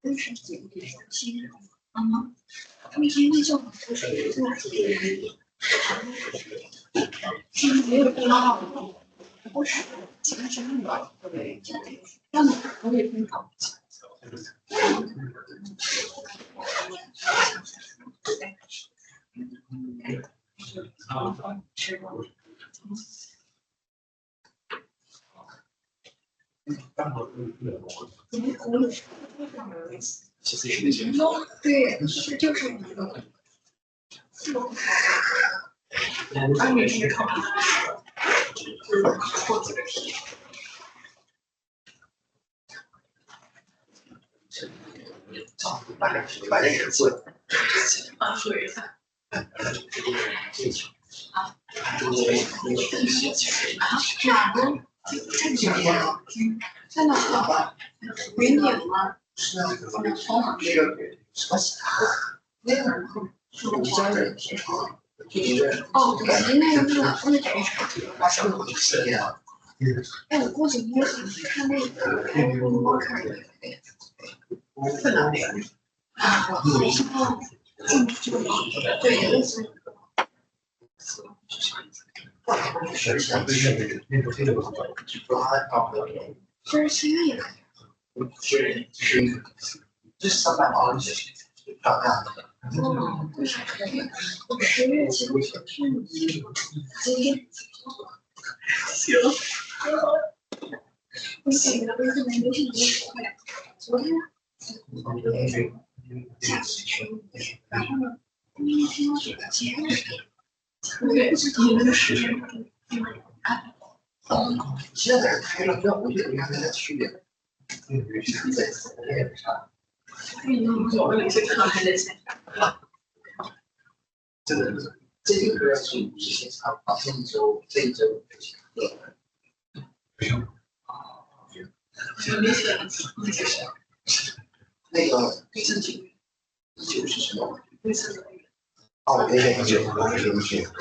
D: 认识几个新人吗？他们天天叫我做水做是没有必要的，不是其实真的对，让你我也很搞不清。对，是就是一个。而每天考错几个题。
C: 把这个字
D: 说一下。哪个？在哪？云顶吗？
C: 是那个从哪那个什么那个家人平常
D: 哦，对，那个
C: 把小狗吃掉。
D: 哎，我估计应该是看那个我看那个。
C: 在哪里？
D: 啊，对，也是。
C: 学习那个
D: 就是现在也可以。
C: 这300毛的漂亮的。
D: 哦，为啥可以？10月7日是今天。行。不行，我可能没什么会。昨天。下次去，然后呢？明天前日。对，你们的时间。
C: 现在开了，要不就应该在区别。
D: 我们这课还在线上。
C: 这个歌是之前唱，这一周没有。
D: 没写。
C: 那个自己19是什么？哦，我那个19，我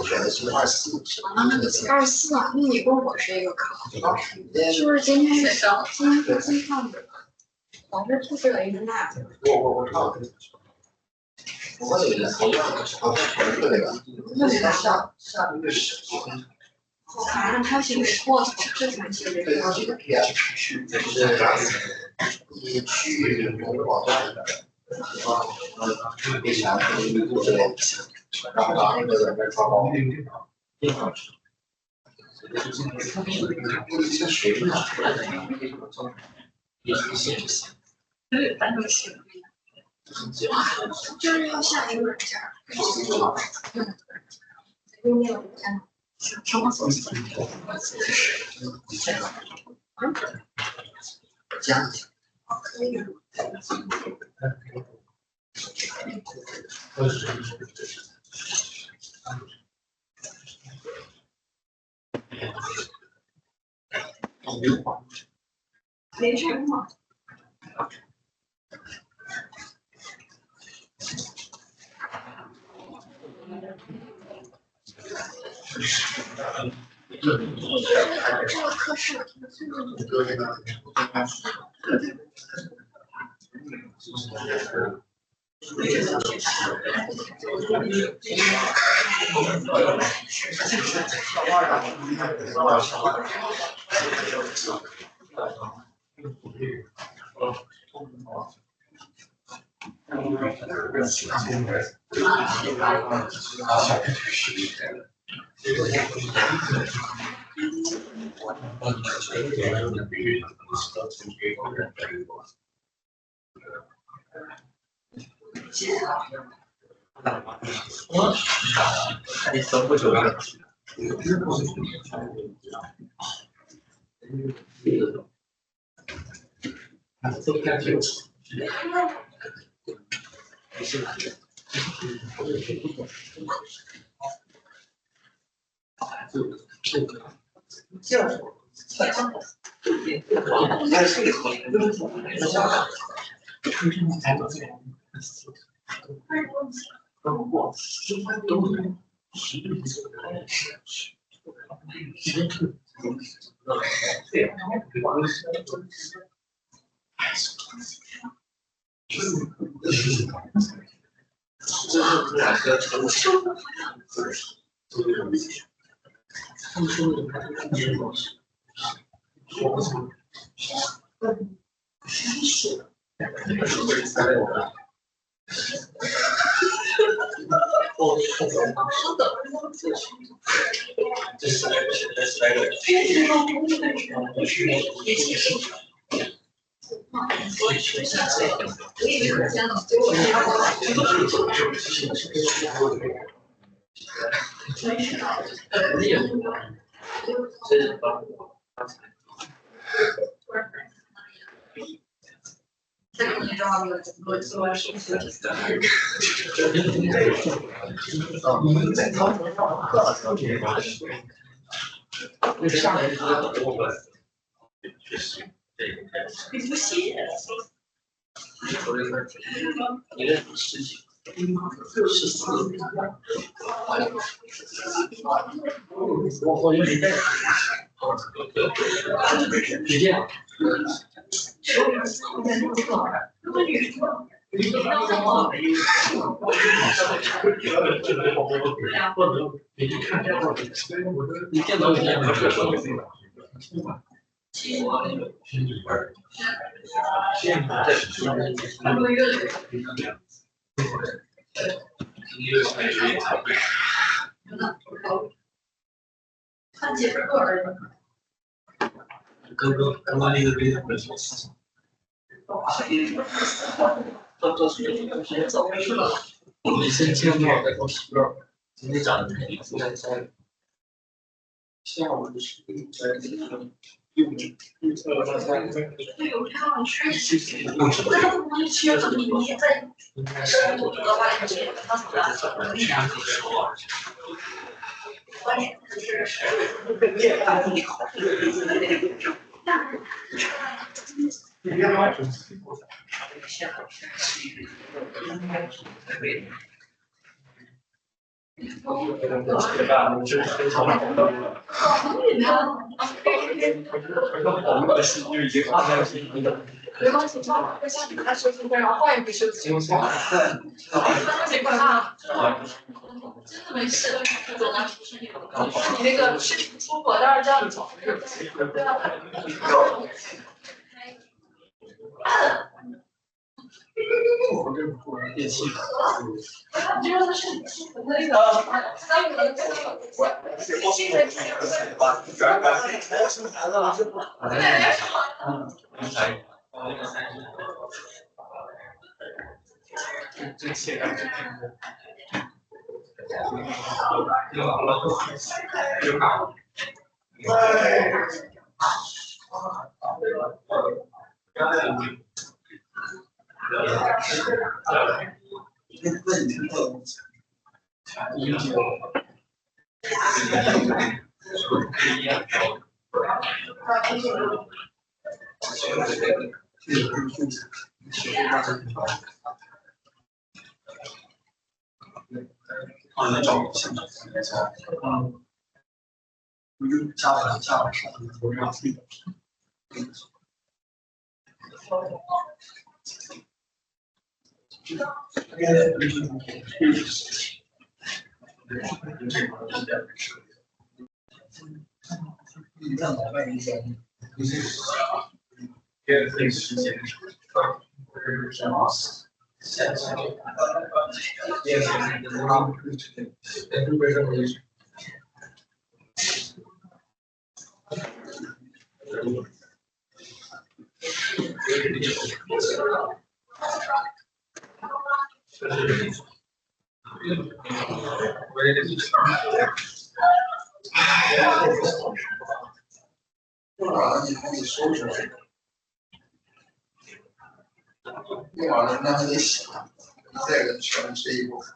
C: 选的是24。
D: 24啊，那你跟我是一个课。就是今天是新上的。老师布置了一个 map。
C: 我看了。我这个好像是那个，那是下个月10号。
D: 反正他写错了，这才写的。
C: 对，他这个 PM 区就是你去网站的，为啥可以录这个？然后把那个在抓包。这谁呢？
D: 对，单独写。就是要下一个软件。用那个软件。什么手机？
C: 加。
D: 可以。没什么。我觉得这个课是
C: 你生不久了。
D: 没关系，照回家给他收拾一下，然后换一回收拾。结果他真的没事，你那个视频出火，但是这样走，对吧？
C: 电器。
D: 你这个是那个三个人
C: 这些感觉。那找现场加完上头上时间用完了，那还得洗，再给全吃一部分。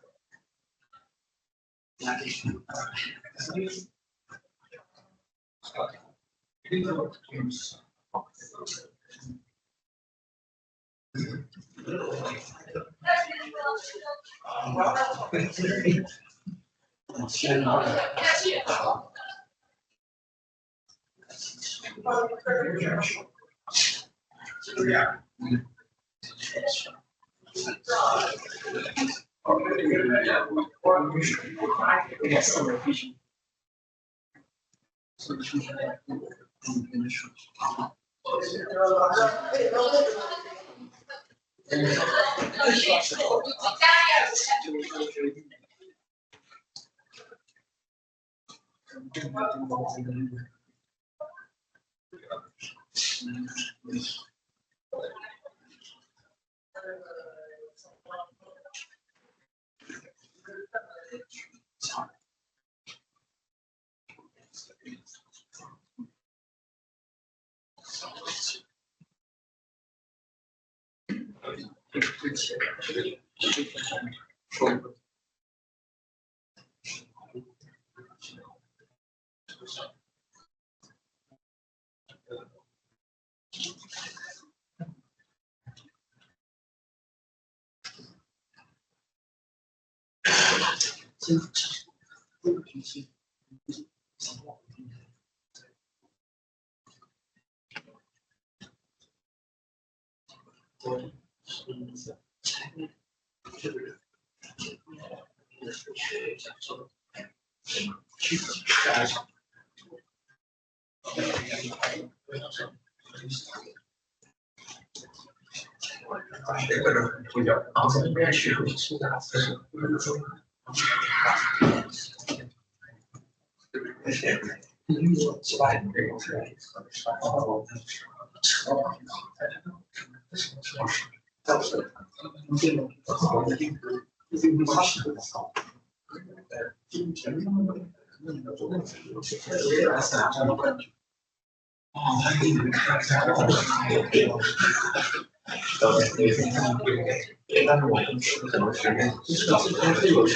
C: 但是我们吃很多时间，是有些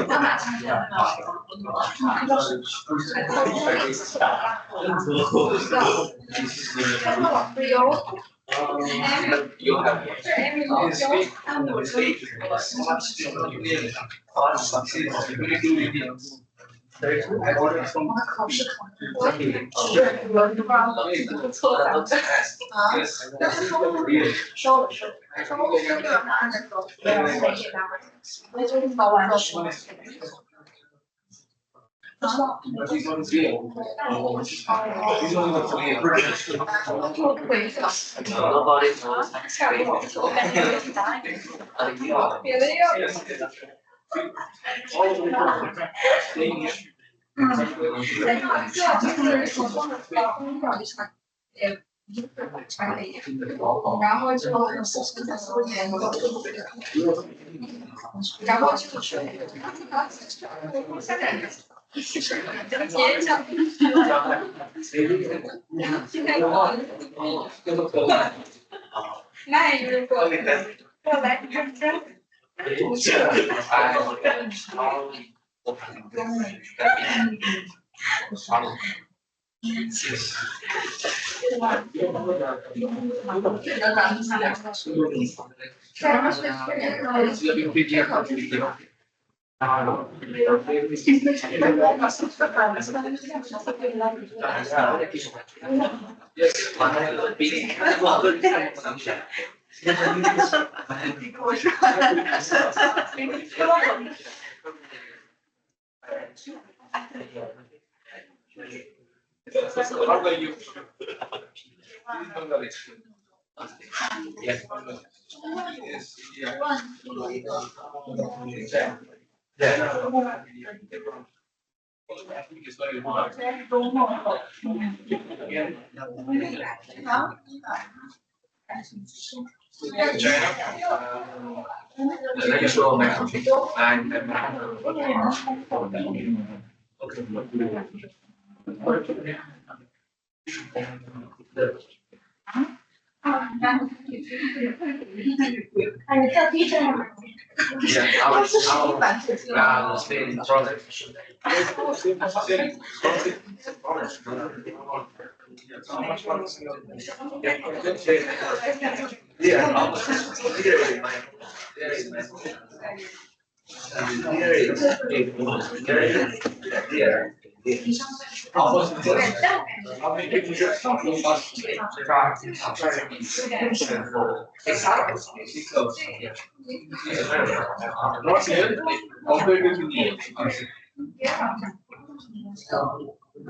D: 要买上去了。考试考的，我不错的啊，收了，那就是考完的时候。回去了。下一个我感觉有答案，别的要。然后就那如果要来认真。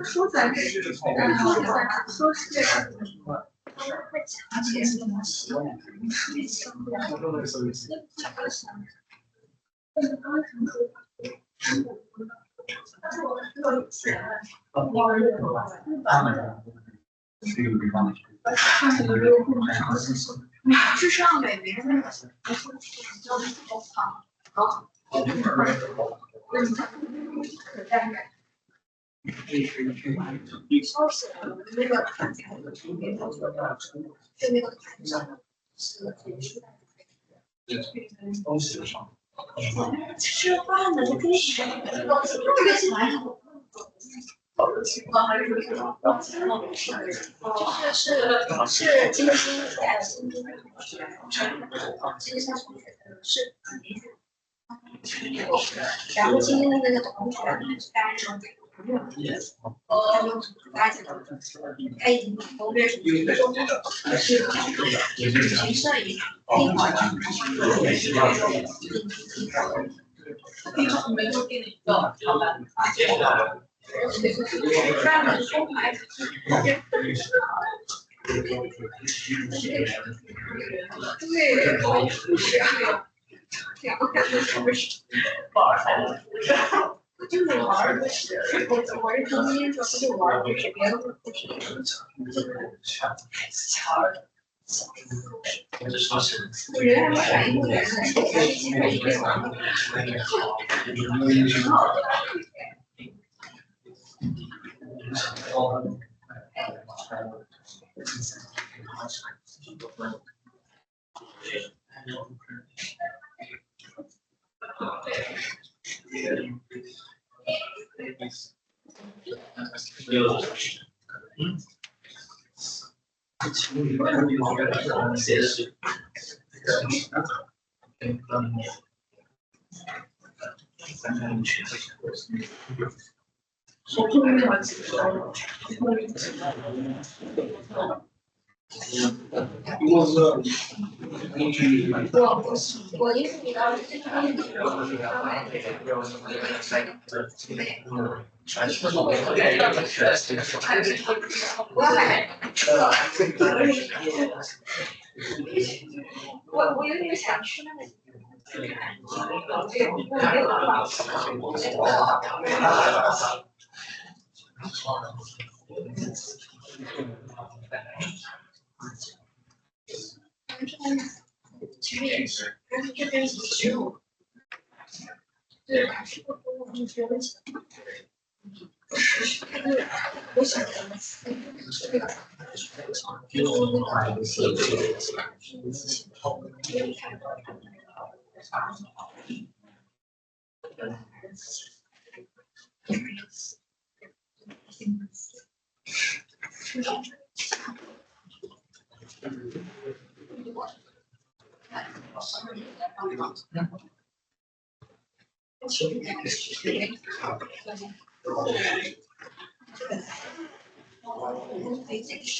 D: 说咱是说是这个。智商美别人的教的好，烧死了那个砍柴的，就那个砍上是吃饭呢，就跟谁约起来了。情况还是什么？是今天带的新兵同学，今天同学是然后今天的那个同学是大家他就大家他已经从认识是学摄影，没有给你个好吧？让你说牌。就是玩的是，我是中间说是玩的是别的不是。我人还没反应过来呢，我有点想去那个。其实也是，但是这边只有，对，我们觉得，我想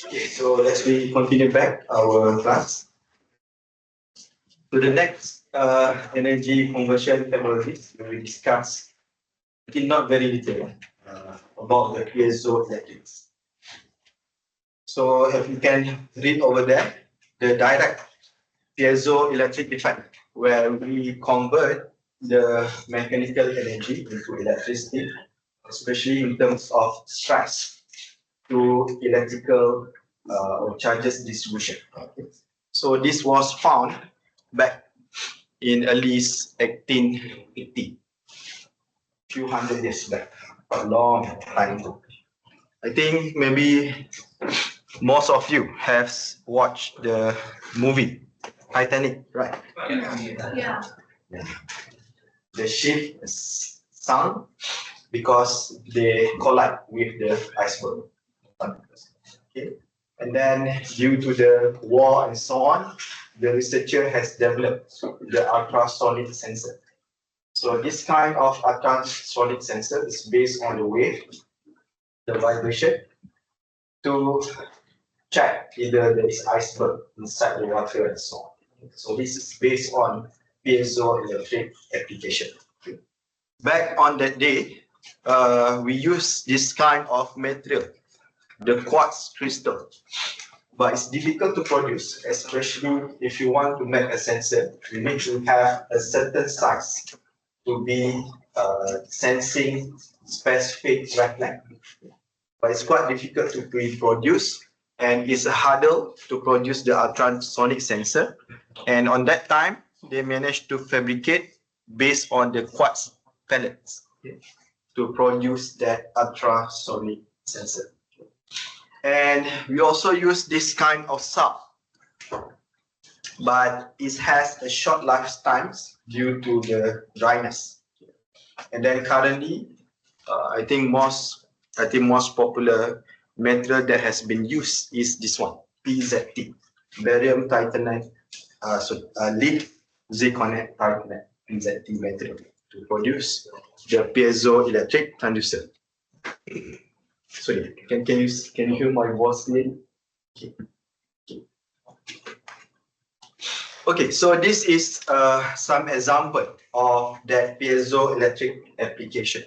A: Okay, so let's continue back our class. So the next energy conversion technologies we will discuss, not very detailed, about the piezoelectrics. So if you can read over there, the direct piezoelectric effect, where we convert the mechanical energy into electricity, especially in terms of stress, to electrical or charges distribution. Okay. So this was found back in at least 1880, few hundred years back, a long time ago. I think maybe most of you have watched the movie Titanic, right?
D: Yeah.
A: The ship sunk because they collide with the iceberg. Okay. And then due to the war and so on, the researcher has developed the ultrasonic sensor. So this kind of ultrasonic sensor is based on the wave, the vibration, to check either there is iceberg inside the water and so on. So this is based on piezoelectric application. Back on that day, we use this kind of material, the quartz crystal, but it's difficult to produce, especially if you want to make a sensor. You need to have a certain size to be sensing specific wavelength. But it's quite difficult to produce, and it's a hurdle to produce the ultrasonic sensor. And on that time, they managed to fabricate based on the quartz pellets to produce that ultrasonic sensor. And we also use this kind of salt, but it has a short lifetime due to the dryness. And then currently, I think most popular material that has been used is this one, PZT, barium titanate, lead zirconia titanate, PZT material to produce the piezoelectric transducer. Sorry, can you hear my voice clearly? Okay, so this is some example of that piezoelectric application.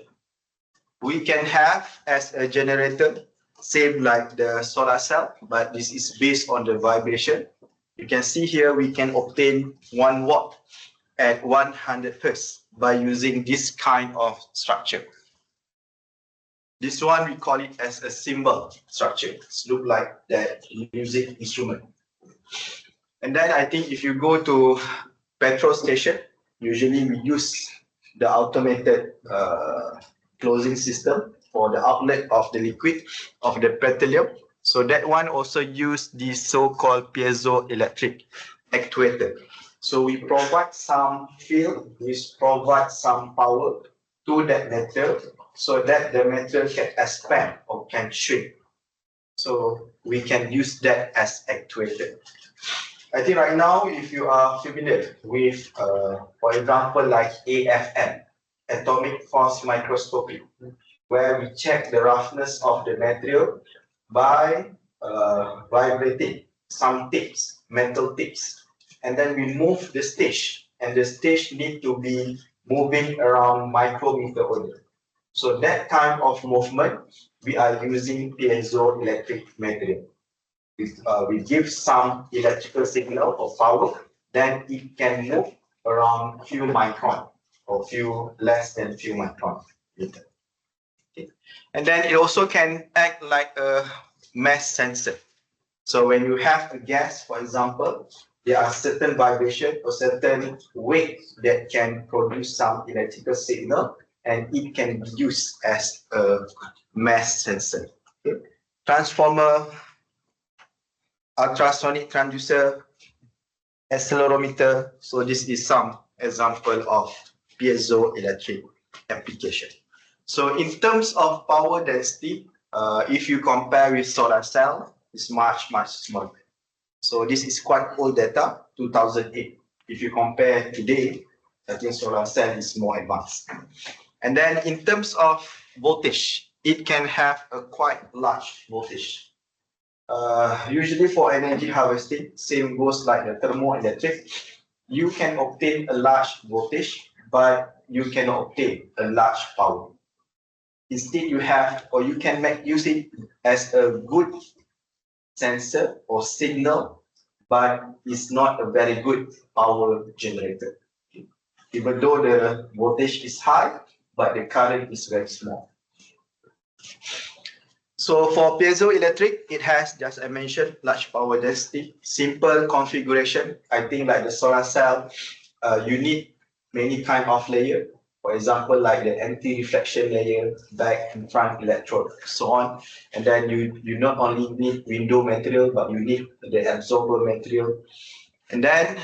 A: We can have as a generator, same like the solar cell, but this is based on the vibration. You can see here we can obtain 1 watt at 100 hertz by using this kind of structure. This one we call it as a cymbal structure. It's look like that music instrument. And then I think if you go to petrol station, usually we use the automated closing system for the outlet of the liquid of the petroleum. So that one also use the so-called piezoelectric actuator So we provide some field, we provide some power to that metal so that the metal can expand or can shrink. So we can use that as actuator. I think right now, if you are familiar with, for example, like AFM, atomic force microscopy, where we check the roughness of the material by vibrating some tips, metal tips, and then we move the stage, and the stage need to be moving around micrometer only. So that kind of movement, we are using piezoelectric material. We give some electrical signal or power, then it can move around few micron or few less than few micron. Okay. And then it also can act like a mass sensor. So when you have a gas, for example, there are certain vibration or certain weight that can produce some electrical signal, and it can be used as a mass sensor. Okay. Transformer, ultrasonic transducer, accelerometer. So this is some example of piezoelectric application. So in terms of power density, if you compare with solar cell, it's much smaller. So this is quite old data, 2008. If you compare today, I think solar cell is more advanced. And then in terms of voltage, it can have a quite large voltage. Usually for energy harvesting, same goes like the thermoelectric. You can obtain a large voltage, but you cannot obtain a large power. Instead, you have, or you can use it as a good sensor or signal, but it's not a very good power generator. Even though the voltage is high, but the current is very small. So for piezoelectric, it has, just I mentioned, large power density, simple configuration. I think like the solar cell, you need many kind of layer. For example, like the anti-reflection layer, back and front electrode, so on. And then you not only need window material, but you need the absorber material. And then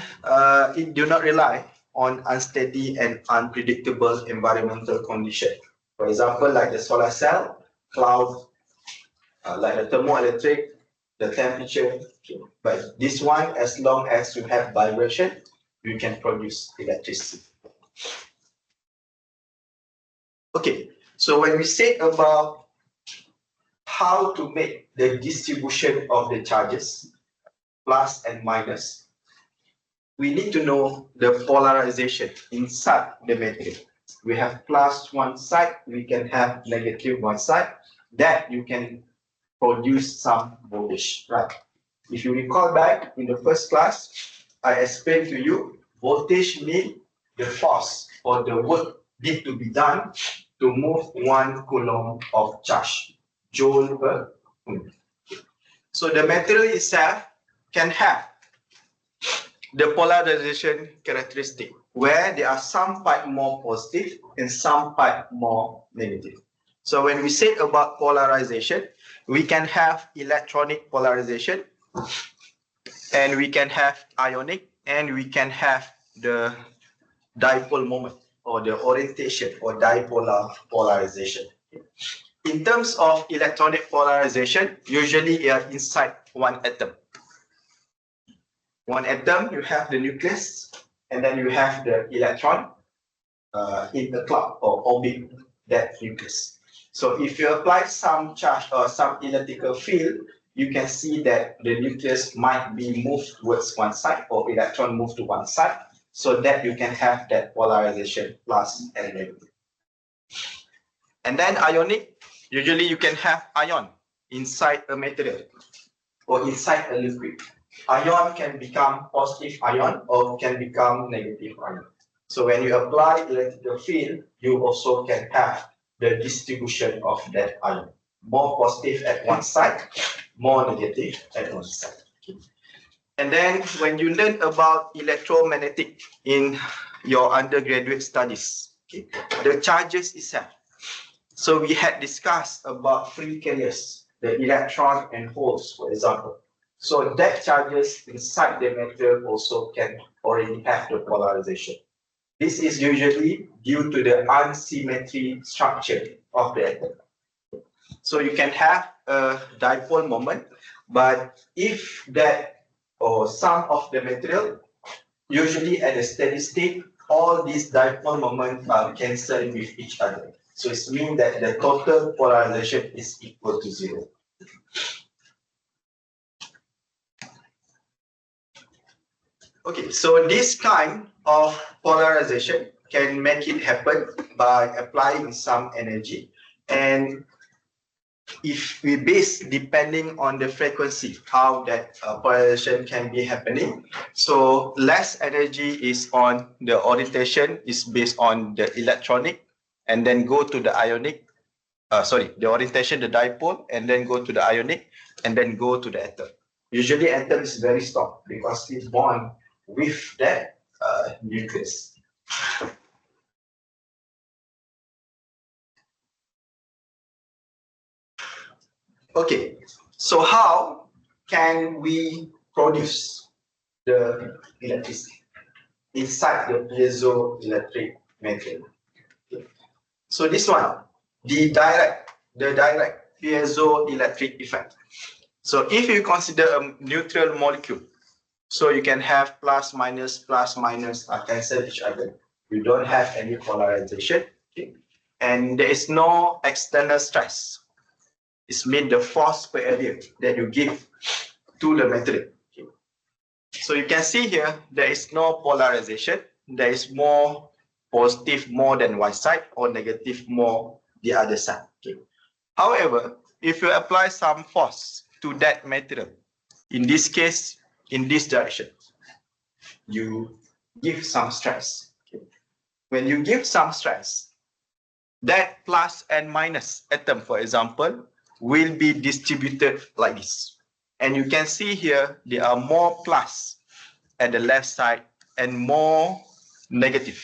A: it do not rely on unsteady and unpredictable environmental condition. For example, like the solar cell, cloud, like the thermoelectric, the temperature. But this one, as long as you have vibration, you can produce electricity. Okay, so when we say about how to make the distribution of the charges, plus and minus, we need to know the polarization inside the material. We have plus one side, we can have negative one side, that you can produce some voltage, right? If you recall back in the first class, I explained to you, voltage means the force or the work need to be done to move 1 coulomb of charge, joule per coulomb. So the material itself can have the polarization characteristic, where there are some part more positive and some part more negative. So when we say about polarization, we can have electronic polarization, and we can have ionic, and we can have the dipole moment or the orientation or dipolar polarization. In terms of electronic polarization, usually they are inside one atom. One atom, you have the nucleus, and then you have the electron in the cloud or orbit that nucleus. So if you apply some charge or some electrical field, you can see that the nucleus might be moved towards one side or electron move to one side, so that you can have that polarization plus and negative. And then ionic, usually you can have ion inside a material or inside a liquid. Ion can become positive ion or can become negative ion. So when you apply electrical field, you also can have the distribution of that ion. More positive at one side, more negative at one side. And then when you learn about electromagnetic in your undergraduate studies, the charges itself. So we had discussed about free carriers, the electron and holes, for example. So that charges inside the material also can already have the polarization. This is usually due to the unsymmetry structure of the atom. So you can have a dipole moment, but if that or some of the material, usually at a steady state, all these dipole moments are cancelled with each other. So it means that the total polarization is equal to 0. Okay, so this kind of polarization can make it happen by applying some energy. And if we base depending on the frequency, how that polarization can be happening. So less energy is on the orientation is based on the electronic and then go to the ionic, the orientation, the dipole, and then go to the ionic and then go to the atom. Usually atom is very strong because it's bond with that nucleus. Okay, so how can we produce the electricity inside the piezoelectric material? Okay. So this one, the direct piezoelectric effect. So if you consider a neutral molecule, so you can have plus minus cancel each other. You don't have any polarization, okay? And there is no external stress. It's mean the force per area that you give to the material. Okay. So you can see here, there is no polarization. There is more positive more than one side or negative more the other side. Okay. However, if you apply some force to that material, in this case, in this direction, you give some stress. Okay. When you give some stress, that plus and minus atom, for example, will be distributed like this. And you can see here, there are more plus at the left side and more negative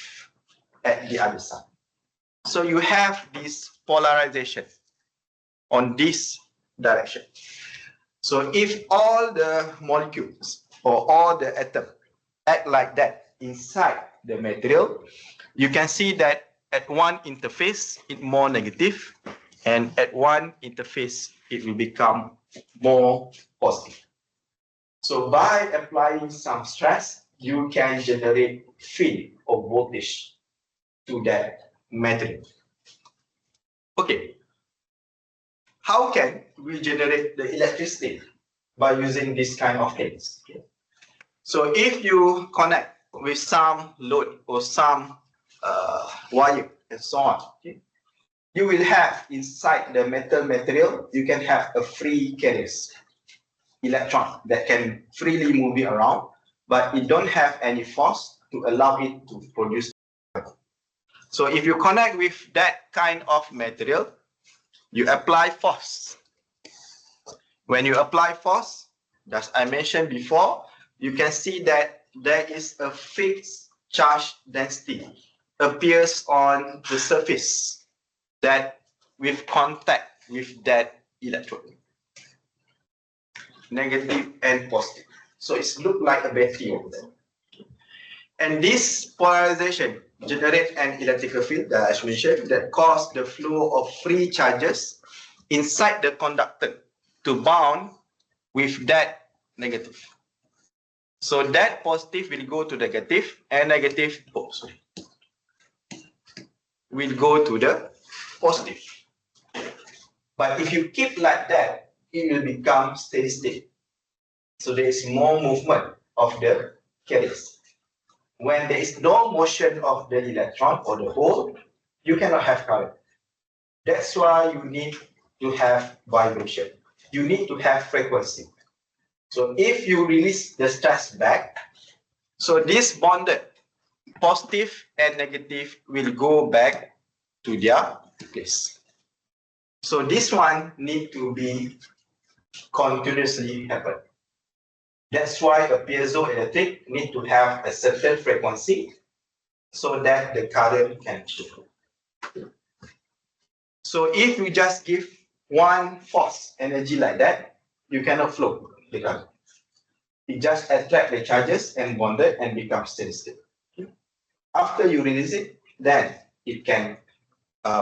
A: at the other side. So you have this polarization on this direction. So if all the molecules or all the atoms act like that inside the material, you can see that at one interface, it's more negative, and at one interface, it will become more positive. So by applying some stress, you can generate field or voltage to that material. Okay. How can we generate the electricity by using this kind of things? Okay. So if you connect with some load or some wire and so on, okay, you will have inside the metal material, you can have a free carriers, electron that can freely move it around, but it don't have any force to allow it to produce. So if you connect with that kind of material, you apply force. When you apply force, as I mentioned before, you can see that there is a fixed charge density appears on the surface that with contact with that electrode, negative and positive. So it's look like a battery over there. And this polarization generates an electrical field that I mentioned that cause the flow of free charges inside the conductor to bound with that negative. So that positive will go to negative and negative will go to the positive. But if you keep like that, it will become steady state. So there is more movement of the carriers. When there is no motion of the electron or the hole, you cannot have current. That's why you need to have vibration. You need to have frequency. So if you release the stress back, so this bonded positive and negative will go back to their place. So this one need to be continuously happen. That's why a piezoelectric need to have a certain frequency so that the current can flow. So if you just give one force energy like that, you cannot flow the current. it just attracts the charges and bonded and becomes steady state. After you release it, then it can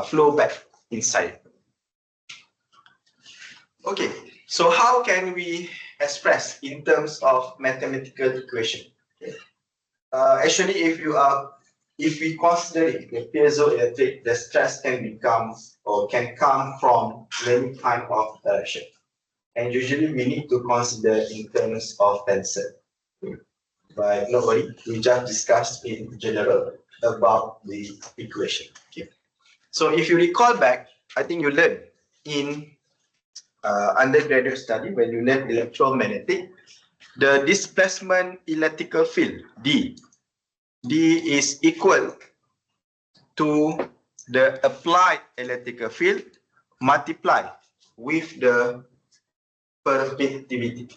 A: flow back inside. Okay, so how can we express in terms of mathematical equation? Actually, if we consider it, the piezoelectric, the stress can come from many kind of direction. And usually we need to consider in terms of tensor. But no worry, we just discussed in general about the equation. Okay. So if you recall back, I think you learned in undergraduate study when you learn electromagnetic, the displacement electrical field D is equal to the applied electrical field multiplied with the permittivity.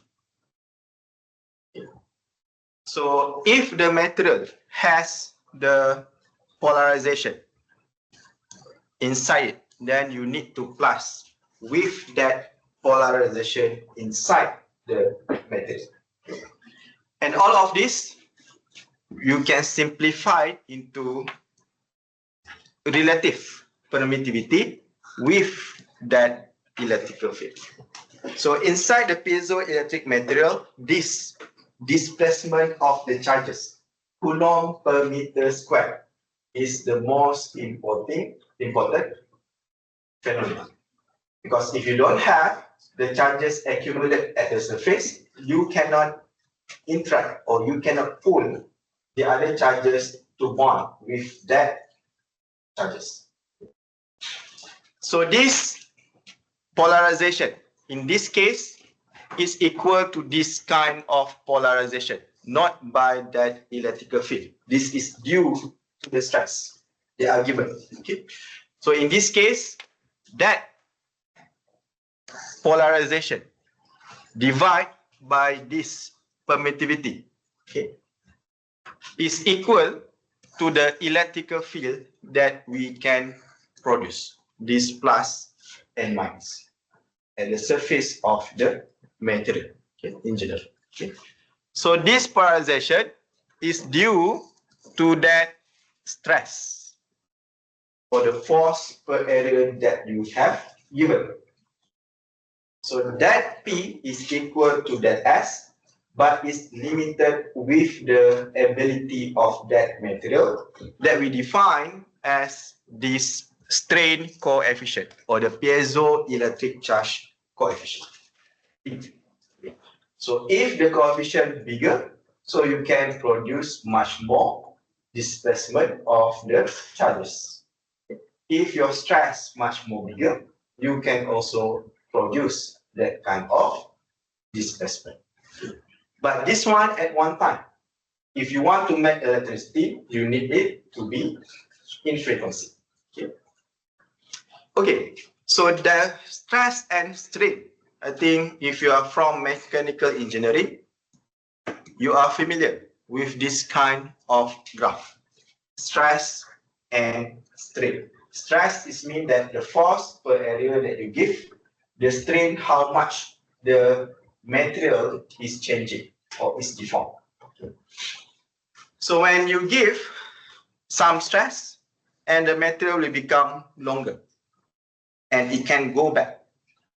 A: So if the material has the polarization inside it, then you need to plus with that polarization inside the material. And all of this you can simplify into relative permittivity with that electrical field. So inside the piezoelectric material, this displacement of the charges, Coulomb per meter square, is the most important phenomenon. Because if you don't have the charges accumulated at the surface, you cannot interact or you cannot pull the other charges to bond with that charges. So this polarization, in this case, is equal to this kind of polarization, not by that electrical field. This is due to the stress, the argument. Okay. So in this case, that polarization divided by this permittivity, okay, is equal to the electrical field that we can produce, this plus and minus, at the surface of the material, okay, in general. Okay. So this polarization is due to that stress or the force per area that you have given. So that P is equal to that S, but is limited with the ability of that material that we define as this strain coefficient or the piezoelectric charge coefficient. So if the coefficient bigger, so you can produce much more displacement of the charges. If your stress much more bigger, you can also produce that kind of displacement. But this one at one time. If you want to make electricity, you need it to be in frequency. Okay. Okay, so the stress and strain, I think if you are from mechanical engineering, you are familiar with this kind of graph. Stress and strain. Stress is mean that the force per area that you give, the strain how much the material is changing or is deformed. Okay. So when you give some stress and the material will become longer and it can go back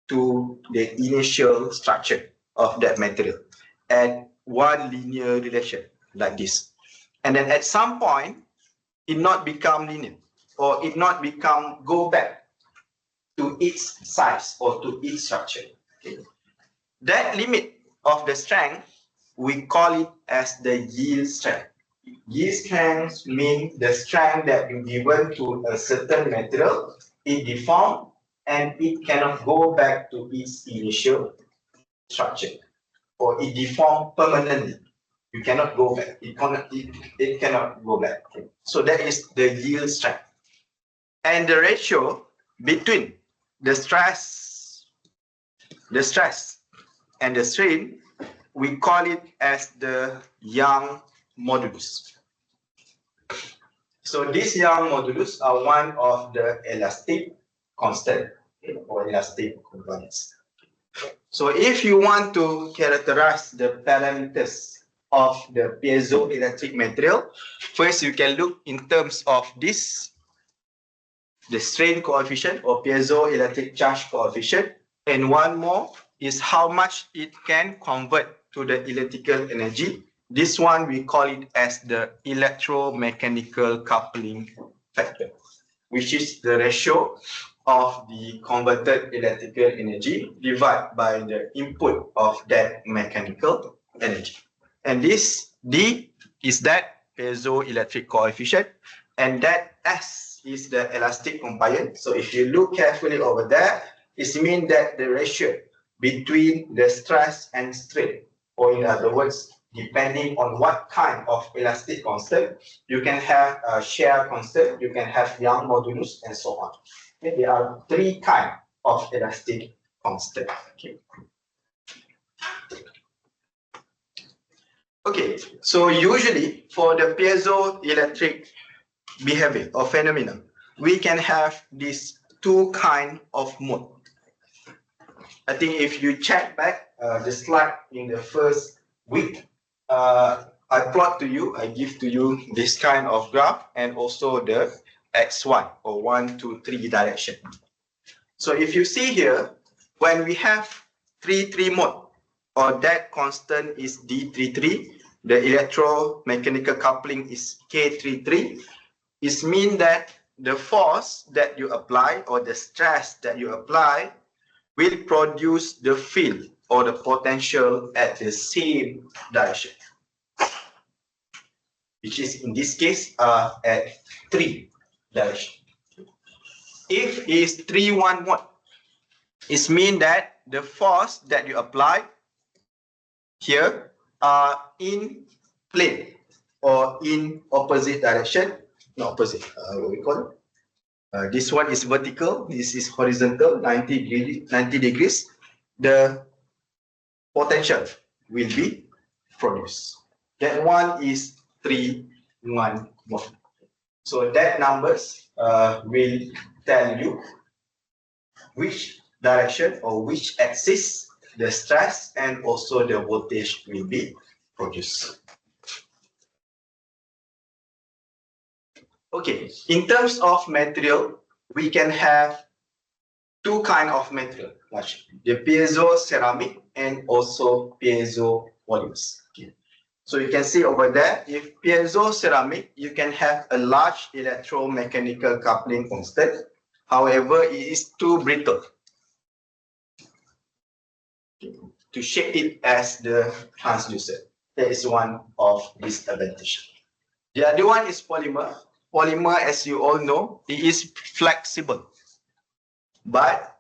A: to the initial structure of that material at one linear relation like this. And then at some point, it not become linear or it not become go back to its size or to its structure. Okay. That limit of the strength, we call it as the yield strength. Yield strength means the strength that you given to a certain material, it deformed and it cannot go back to its initial structure, or it deformed permanently. You cannot go back. It cannot go back. Okay. So that is the yield strength. And the ratio between the stress and the strain, we call it as the Young modulus. So this Young modulus are one of the elastic constant or elastic components. So if you want to characterize the parameters of the piezoelectric material, first you can look in terms of this, the strain coefficient or piezoelectric charge coefficient, and one more is how much it can convert to the electrical energy. This one we call it as the electromechanical coupling factor, which is the ratio of the converted electrical energy divided by the input of that mechanical energy. And this D is that piezoelectric coefficient, and that S is the elastic component. So if you look carefully over there, it means that the ratio between the stress and strain, or in other words, depending on what kind of elastic constant, you can have a shear constant, you can have Young modulus, and so on. Okay, there are three kinds of elastic constant. Okay, so usually for the piezoelectric behavior or phenomenon, we can have these two kinds of mode. I think if you check back the slide in the first week, I plot to you, I give to you this kind of graph and also the XY or 1, 2, 3 direction. So if you see here, when we have 3 mode or that constant is D33, the electromechanical coupling is K33, it means that the force that you apply or the stress that you apply will produce the field or the potential at the same direction, which is in this case at 3 direction. If it's 3-1 mode, it means that the force that you apply here are in plane or in opposite direction, not opposite, what we call it? This one is vertical, this is horizontal, 90 degrees. The potential will be produced. That one is 3-1 mode. So that numbers will tell you which direction or which axis the stress and also the voltage will be produced. Okay, in terms of material, we can have two kinds of material, the piezo ceramic and also piezo polymers. Okay. So you can see over there, if piezo ceramic, you can have a large electromechanical coupling constant. However, it is too brittle to shape it as the transducer. That is one of disadvantages. The other one is polymer. Polymer, as you all know, it is flexible, but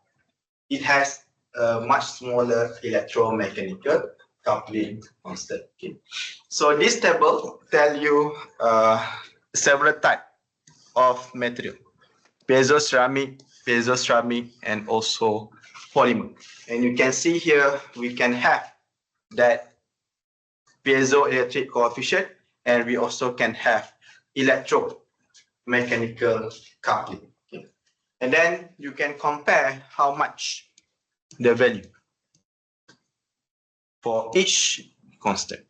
A: it has a much smaller electromechanical coupling constant. Okay. So this table tells you several types of material: piezoceramic, and also polymer. And you can see here we can have that piezoelectric coefficient, and we also can have electromechanical coupling. Okay. And then you can compare how much the value for each constant.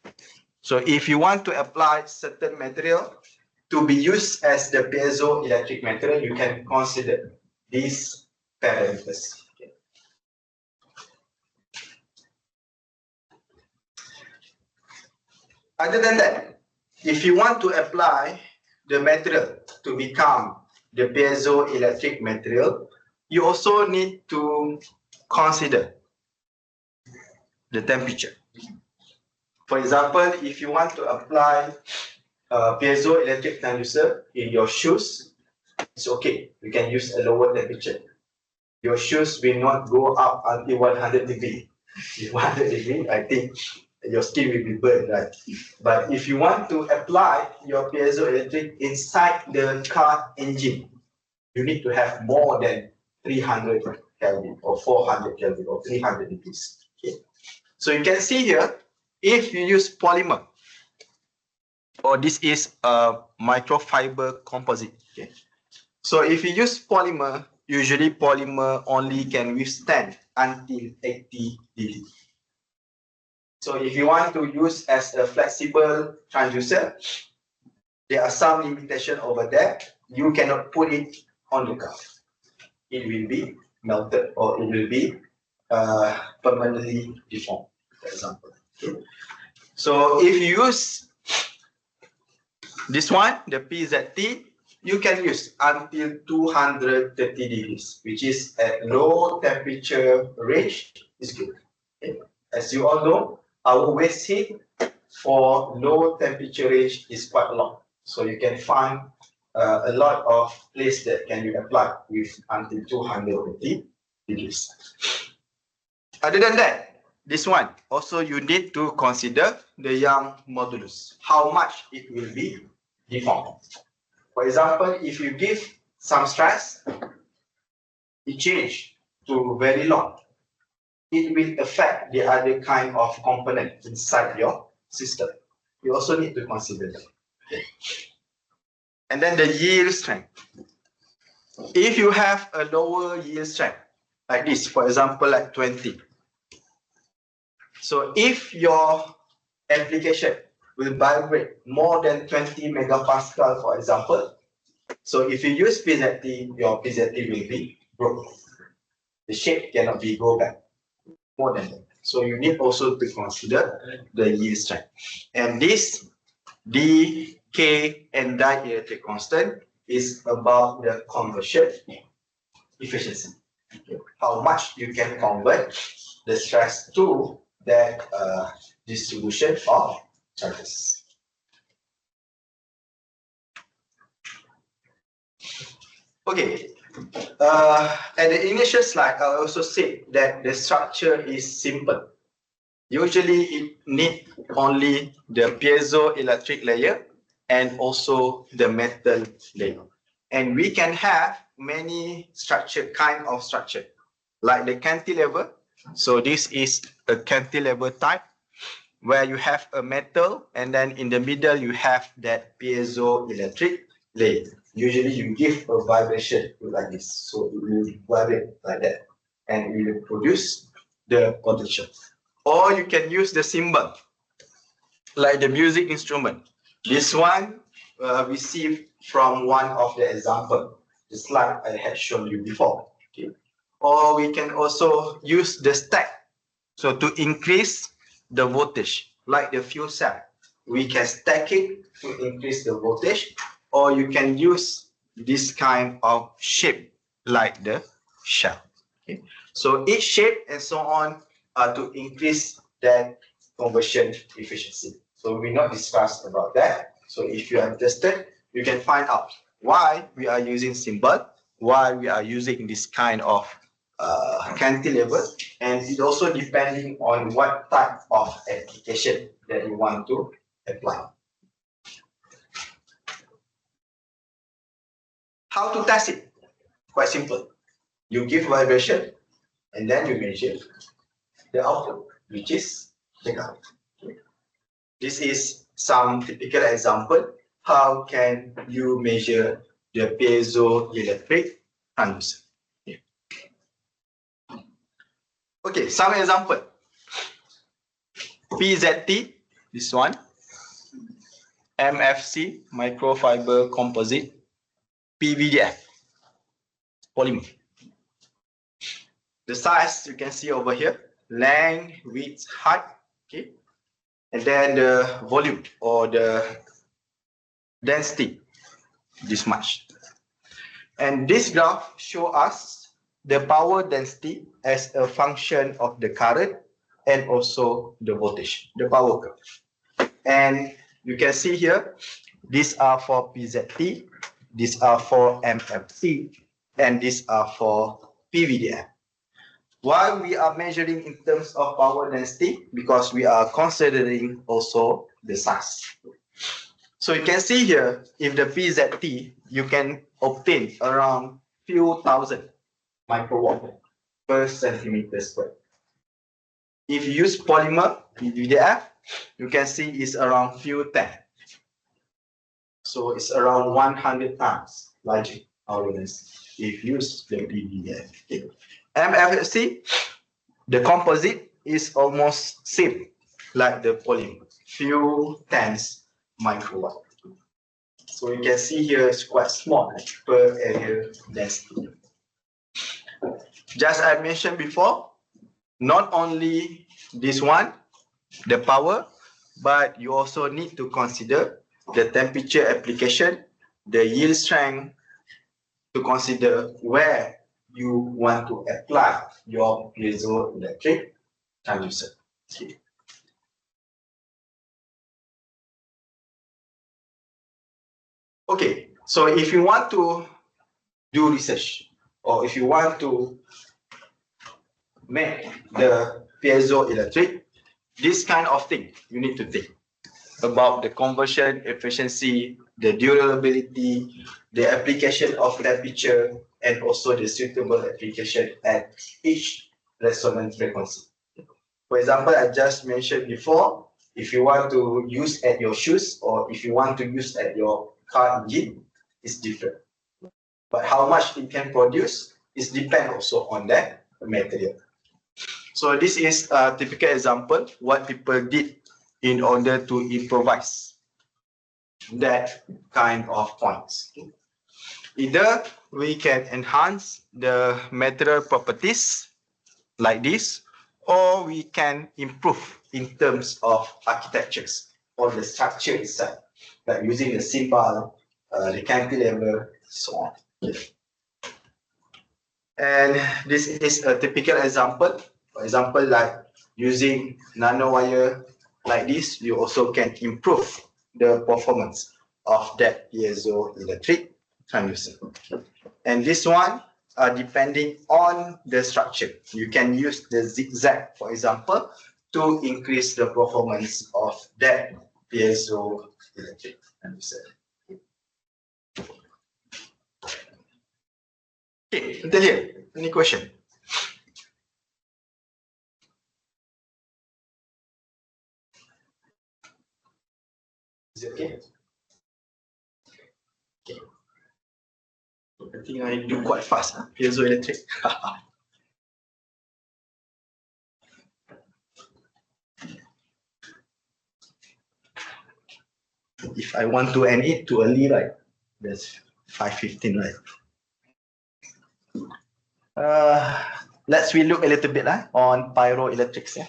A: So if you want to apply certain material to be used as the piezoelectric material, you can consider these parameters. Okay. Other than that, if you want to apply the material to become the piezoelectric material, you also need to consider the temperature. For example, if you want to apply a piezoelectric transducer in your shoes, it's okay. You can use a lower temperature. Your shoes will not go up until 100 degrees. 100 degrees, I think your skin will be burned, right? But if you want to apply your piezoelectric inside the car engine, you need to have more than 300 Kelvin or 400 Kelvin or 300 degrees. Okay. So you can see here, if you use polymer, or this is a microfiber composite. Okay. So if you use polymer, usually polymer only can withstand until 80 degrees. So if you want to use as a flexible transducer, there are some limitations over there. You cannot put it on the car. It will be melted or it will be permanently deformed, for example. Okay. So if you use this one, the PZT, you can use until 230 degrees, which is at low temperature range is good. Okay. As you all know, our waste heat for low temperature range is quite long. So you can find a lot of place that can be applied with until 230 degrees. Other than that, this one also you need to consider the Young modulus, how much it will be deformed. For example, if you give some stress, it change to very long. It will affect the other kind of component inside your system. You also need to consider that. Okay. And then the yield strength. If you have a lower yield strength, like this, for example, like 20. So if your application will vibrate more than 20 megapascal, for example, so if you use PZT, your PZT will be broken. The shape cannot be go back more than that. So you need also to consider the yield strength. And this D, K, and dielectric constant is about the conversion efficiency. How much you can convert the stress to that distribution of charges. Okay. At the initial slide, I also said that the structure is simple. Usually, it needs only the piezoelectric layer and also the metal layer. And we can have many kind of structure, like the cantilever. So this is a cantilever type, where you have a metal, and then in the middle you have that piezoelectric layer. Usually you give a vibration like this, so it will vibrate like that, and it will produce the potential. Or you can use the symbol, like the music instrument. This one received from one of the example, the slide I had shown you before. Okay. Or we can also use the stack, so to increase the voltage, like the fuel cell. We can stack it to increase the voltage, or you can use this kind of shape, like the shell. Okay. So each shape and so on to increase that conversion efficiency. So we not discuss about that. So if you are interested, you can find out why we are using symbol, why we are using this kind of cantilever, and it also depending on what type of application that you want to apply. How to test it? Quite simple. You give vibration, and then you measure the output, which is the current. This is some typical example. How can you measure the piezoelectric transducer? Okay, some example. PZT, this one. MFC, microfiber composite. PVDF, polymer. The size you can see over here, length, width, height, okay, and then the volume or the density, this much. And this graph show us the power density as a function of the current and also the voltage, the power curve. And you can see here, these are for PZT, these are for MFC, and these are for PVDF. Why we are measuring in terms of power density? Because we are considering also the size. So you can see here, if the PZT, you can obtain around few thousand microwatt per centimeter square. If you use polymer, PVDF, you can see it's around few 10. So it's around 100 times larger power density. if use the PVF. Okay. MFC, the composite is almost same like the polymer, few tens microwatt. So you can see here it's quite small per area density. Just I mentioned before, not only this one, the power, but you also need to consider the temperature application, the yield strength, to consider where you want to apply your piezoelectric transducer. Okay. Okay, so if you want to do research, or if you want to make the piezoelectric, this kind of thing you need to think about the conversion efficiency, the durability, the application of temperature, and also the suitable application at each resonance frequency. For example, I just mentioned before, if you want to use at your shoes or if you want to use at your car engine, it's different. But how much it can produce is depend also on that material. So this is a typical example what people did in order to improvise that kind of points. Either we can enhance the material properties like this, or we can improve in terms of architectures or the structure itself, like using the symbol, the cantilever, so on. And this is a typical example. For example, like using nanowire like this, you also can improve the performance of that piezoelectric transducer. And this one, depending on the structure, you can use the zigzag, for example, to increase the performance of that piezoelectric transducer. Okay, until here, any question? Is it okay? Okay. I think I do quite fast, huh? Piezoelectric. If I want to end it too early, right? That's 5:15, right? Let's relook a little bit on pyroelectrics. Yeah?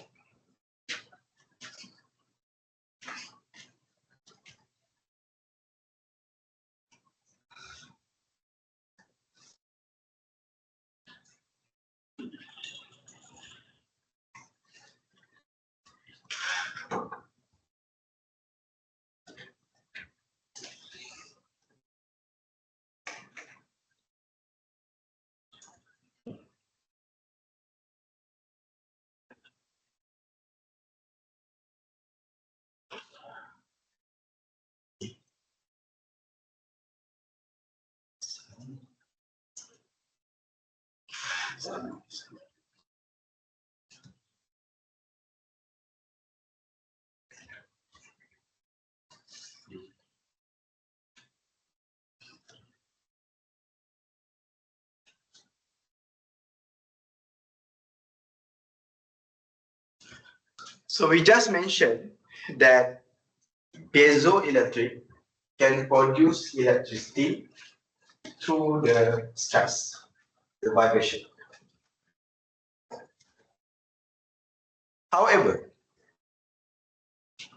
A: So we just mentioned that piezoelectric can produce electricity through the stress, the vibration. However,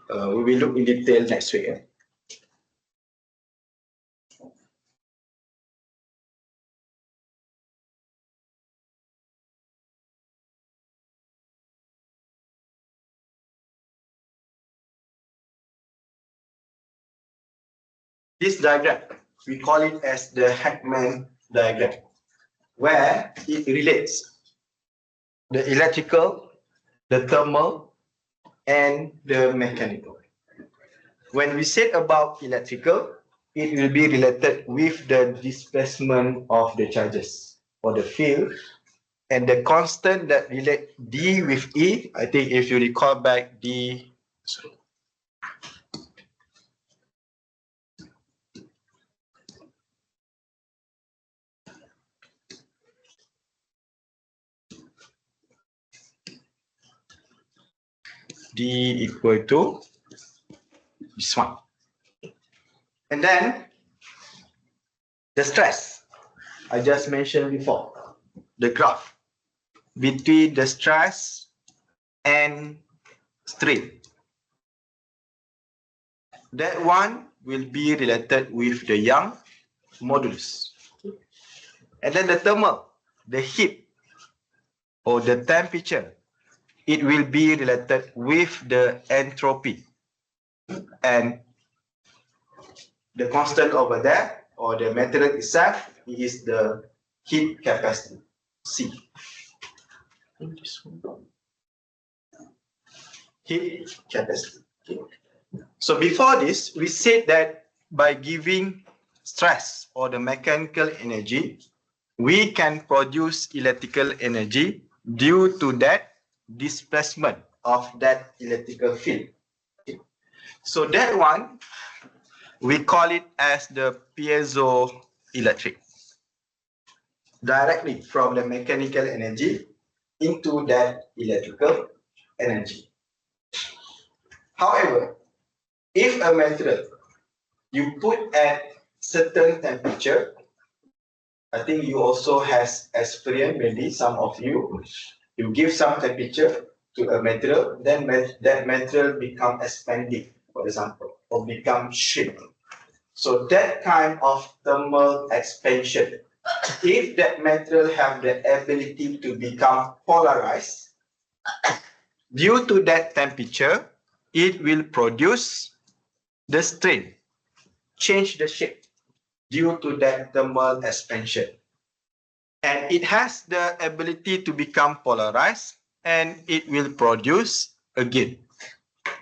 A: we will look in detail next week. This diagram, we call it as the Heckman diagram, where it relates the electrical, the thermal, and the mechanical. When we say about electrical, it will be related with the displacement of the charges or the field, and the constant that relate D with E. I think if you recall back D, sorry. D equal to this one. And then the stress, I just mentioned before, the graph between the stress and strain. That one will be related with the Young modulus. And then the thermal, the heat or the temperature, it will be related with the entropy. And the constant over there, or the material itself, is the heat capacity, C. Heat capacity. So before this, we said that by giving stress or the mechanical energy, we can produce electrical energy due to that displacement of that electrical field. So that one, we call it as the piezoelectric. Directly from the mechanical energy into that electrical energy. However, if a material you put at certain temperature, I think you also has experience, maybe some of you, you give some temperature to a material, then that material become expanding, for example, or become shrink. So that kind of thermal expansion, if that material have the ability to become polarized, due to that temperature, it will produce the strain, change the shape due to that thermal expansion. And it has the ability to become polarized, and it will produce, again,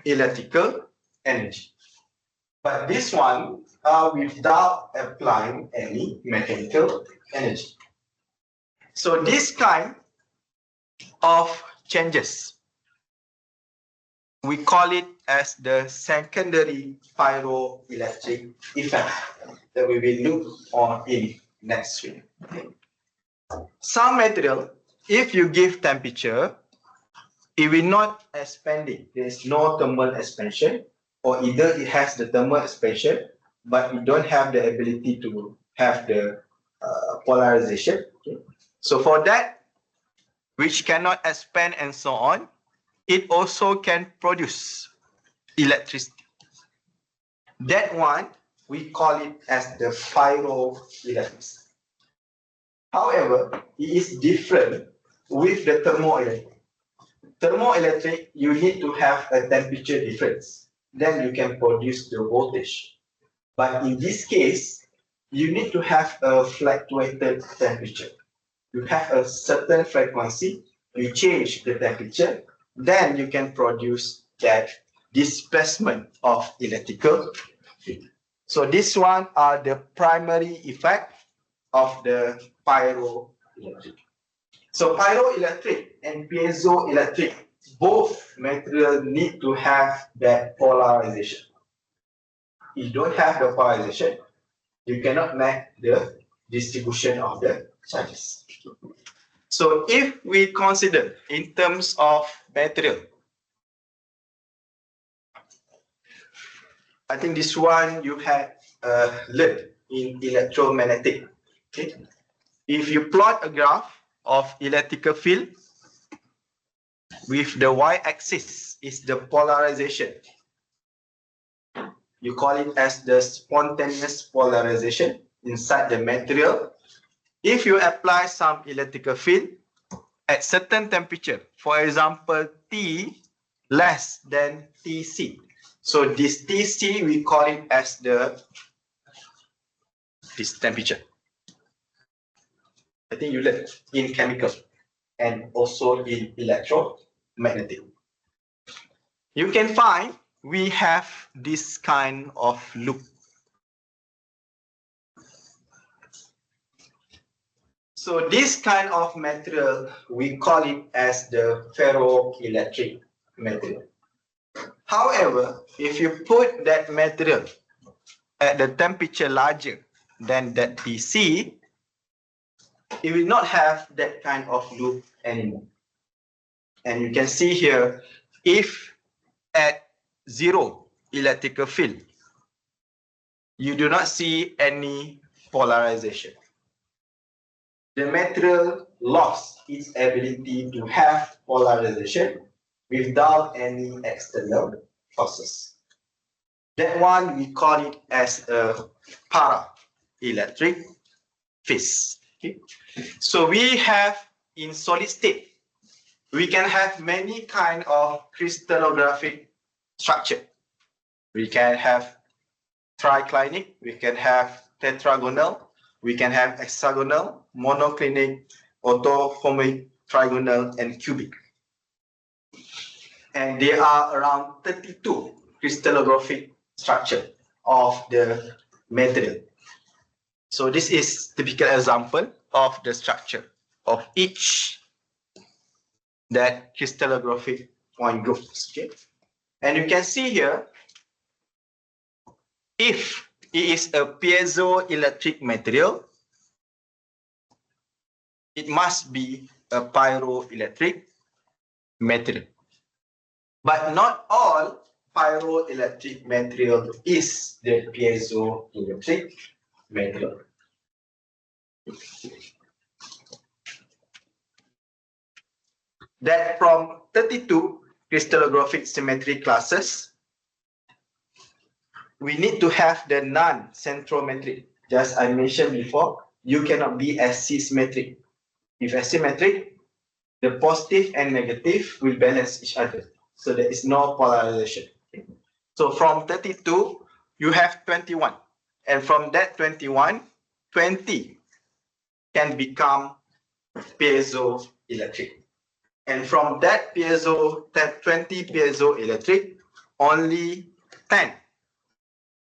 A: electrical energy. But this one without applying any mechanical energy. So this kind of changes, we call it as the secondary pyroelectric effect that we will look on in next week. Some material, if you give temperature, it will not expanding. There is no thermal expansion, or either it has the thermal expansion, but it don't have the ability to have the polarization. Okay. So for that, which cannot expand and so on, it also can produce electricity. That one, we call it as the pyroelectric. However, it is different with the thermoelectric. Thermoelectric, you need to have a temperature difference. Then you can produce the voltage. But in this case, you need to have a fluctuated temperature. You have a certain frequency, you change the temperature, then you can produce that displacement of electrical field. So this one are the primary effect of the pyroelectric. So pyroelectric and piezoelectric, both materials need to have that polarization. If you don't have the polarization, you cannot make the distribution of the charges. So if we consider in terms of material, I think this one you had learned in electromagnetic. Okay? If you plot a graph of electrical field, with the y-axis is the polarization. You call it as the spontaneous polarization inside the material. If you apply some electrical field at certain temperature, for example, T less than Tc. So this Tc, we call it as this temperature. I think you learned in chemical and also in electromagnetic. You can find we have this kind of loop. So this kind of material, we call it as the ferroelectric material. However, if you put that material at the temperature larger than that Tc, it will not have that kind of loop anymore. And you can see here, if at zero electrical field, you do not see any polarization. The material lost its ability to have polarization without any external forces. That one we call it as a para-electric phase. Okay? So we have in solid state, we can have many kind of crystallographic structure. We can have triclinic, we can have tetragonal, we can have hexagonal, monoclinic, orthohomeric, trigonal, and cubic. And there are around 32 crystallographic structure of the material. So this is typical example of the structure of each that crystallographic point groups. Okay? And you can see here, if it is a piezoelectric material, it must be a pyroelectric material. But not all pyroelectric material is the piezoelectric material. That from 32 crystallographic symmetry classes, we need to have the non-centrometric. Just I mentioned before, you cannot be asymmetric. If asymmetric, the positive and negative will balance each other. So there is no polarization. So from 32, you have 21. And from that 21, 20 can become piezoelectric. And from that 20 piezoelectric, only 10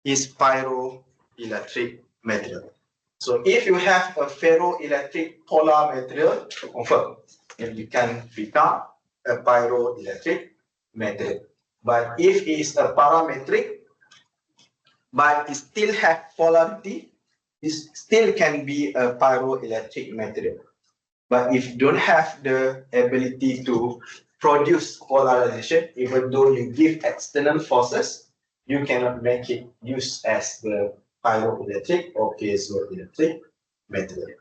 A: is pyroelectric material. So if you have a ferroelectric polar material, to confirm, then you can become a pyroelectric material. But if it is a parametric, but it still has polarity, it still can be a pyroelectric material. But if you don't have the ability to produce polarization, even though you give external forces, you cannot make it used as the pyroelectric or piezoelectric material.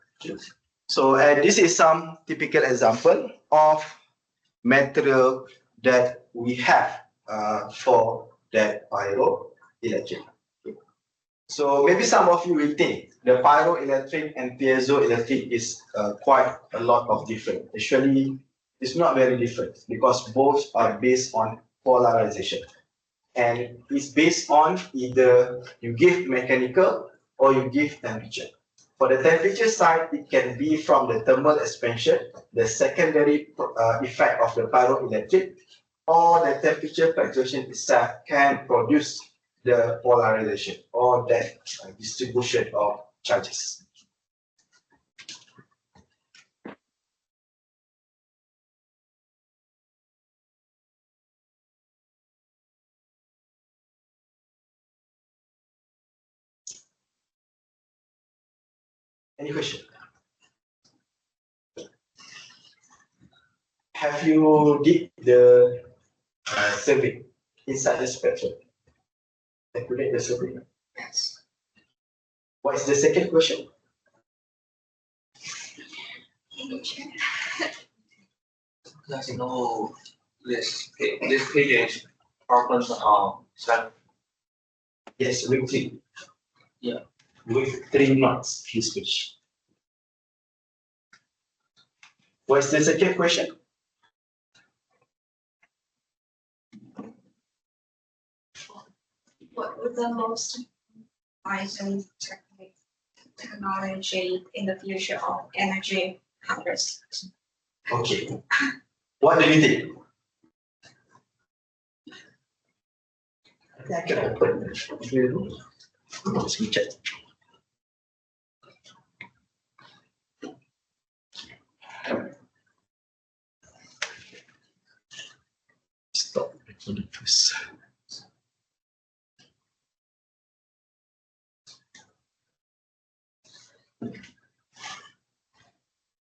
A: So this is some typical example of material that we have for that pyroelectric. So maybe some of you will think the pyroelectric and piezoelectric is quite a lot of different. Actually, it's not very different because both are based on polarization. And it's based on either you give mechanical or you give temperature. For the temperature side, it can be from the thermal expansion, the secondary effect of the pyroelectric, or the temperature fluctuation itself can produce the polarization or the distribution of charges. Any question? Have you did the survey inside the spectrum? Calculate the survey? Yes. What is the second question?
C: There's no this page opens on 7.
A: Yes, week 3.
C: Yeah.
A: With 3 months, his speech. What's the second question?
E: What would the most rising technology in the future of energy harvest?
A: Okay. What do you think? I can open it. Let me check. Stop recording first.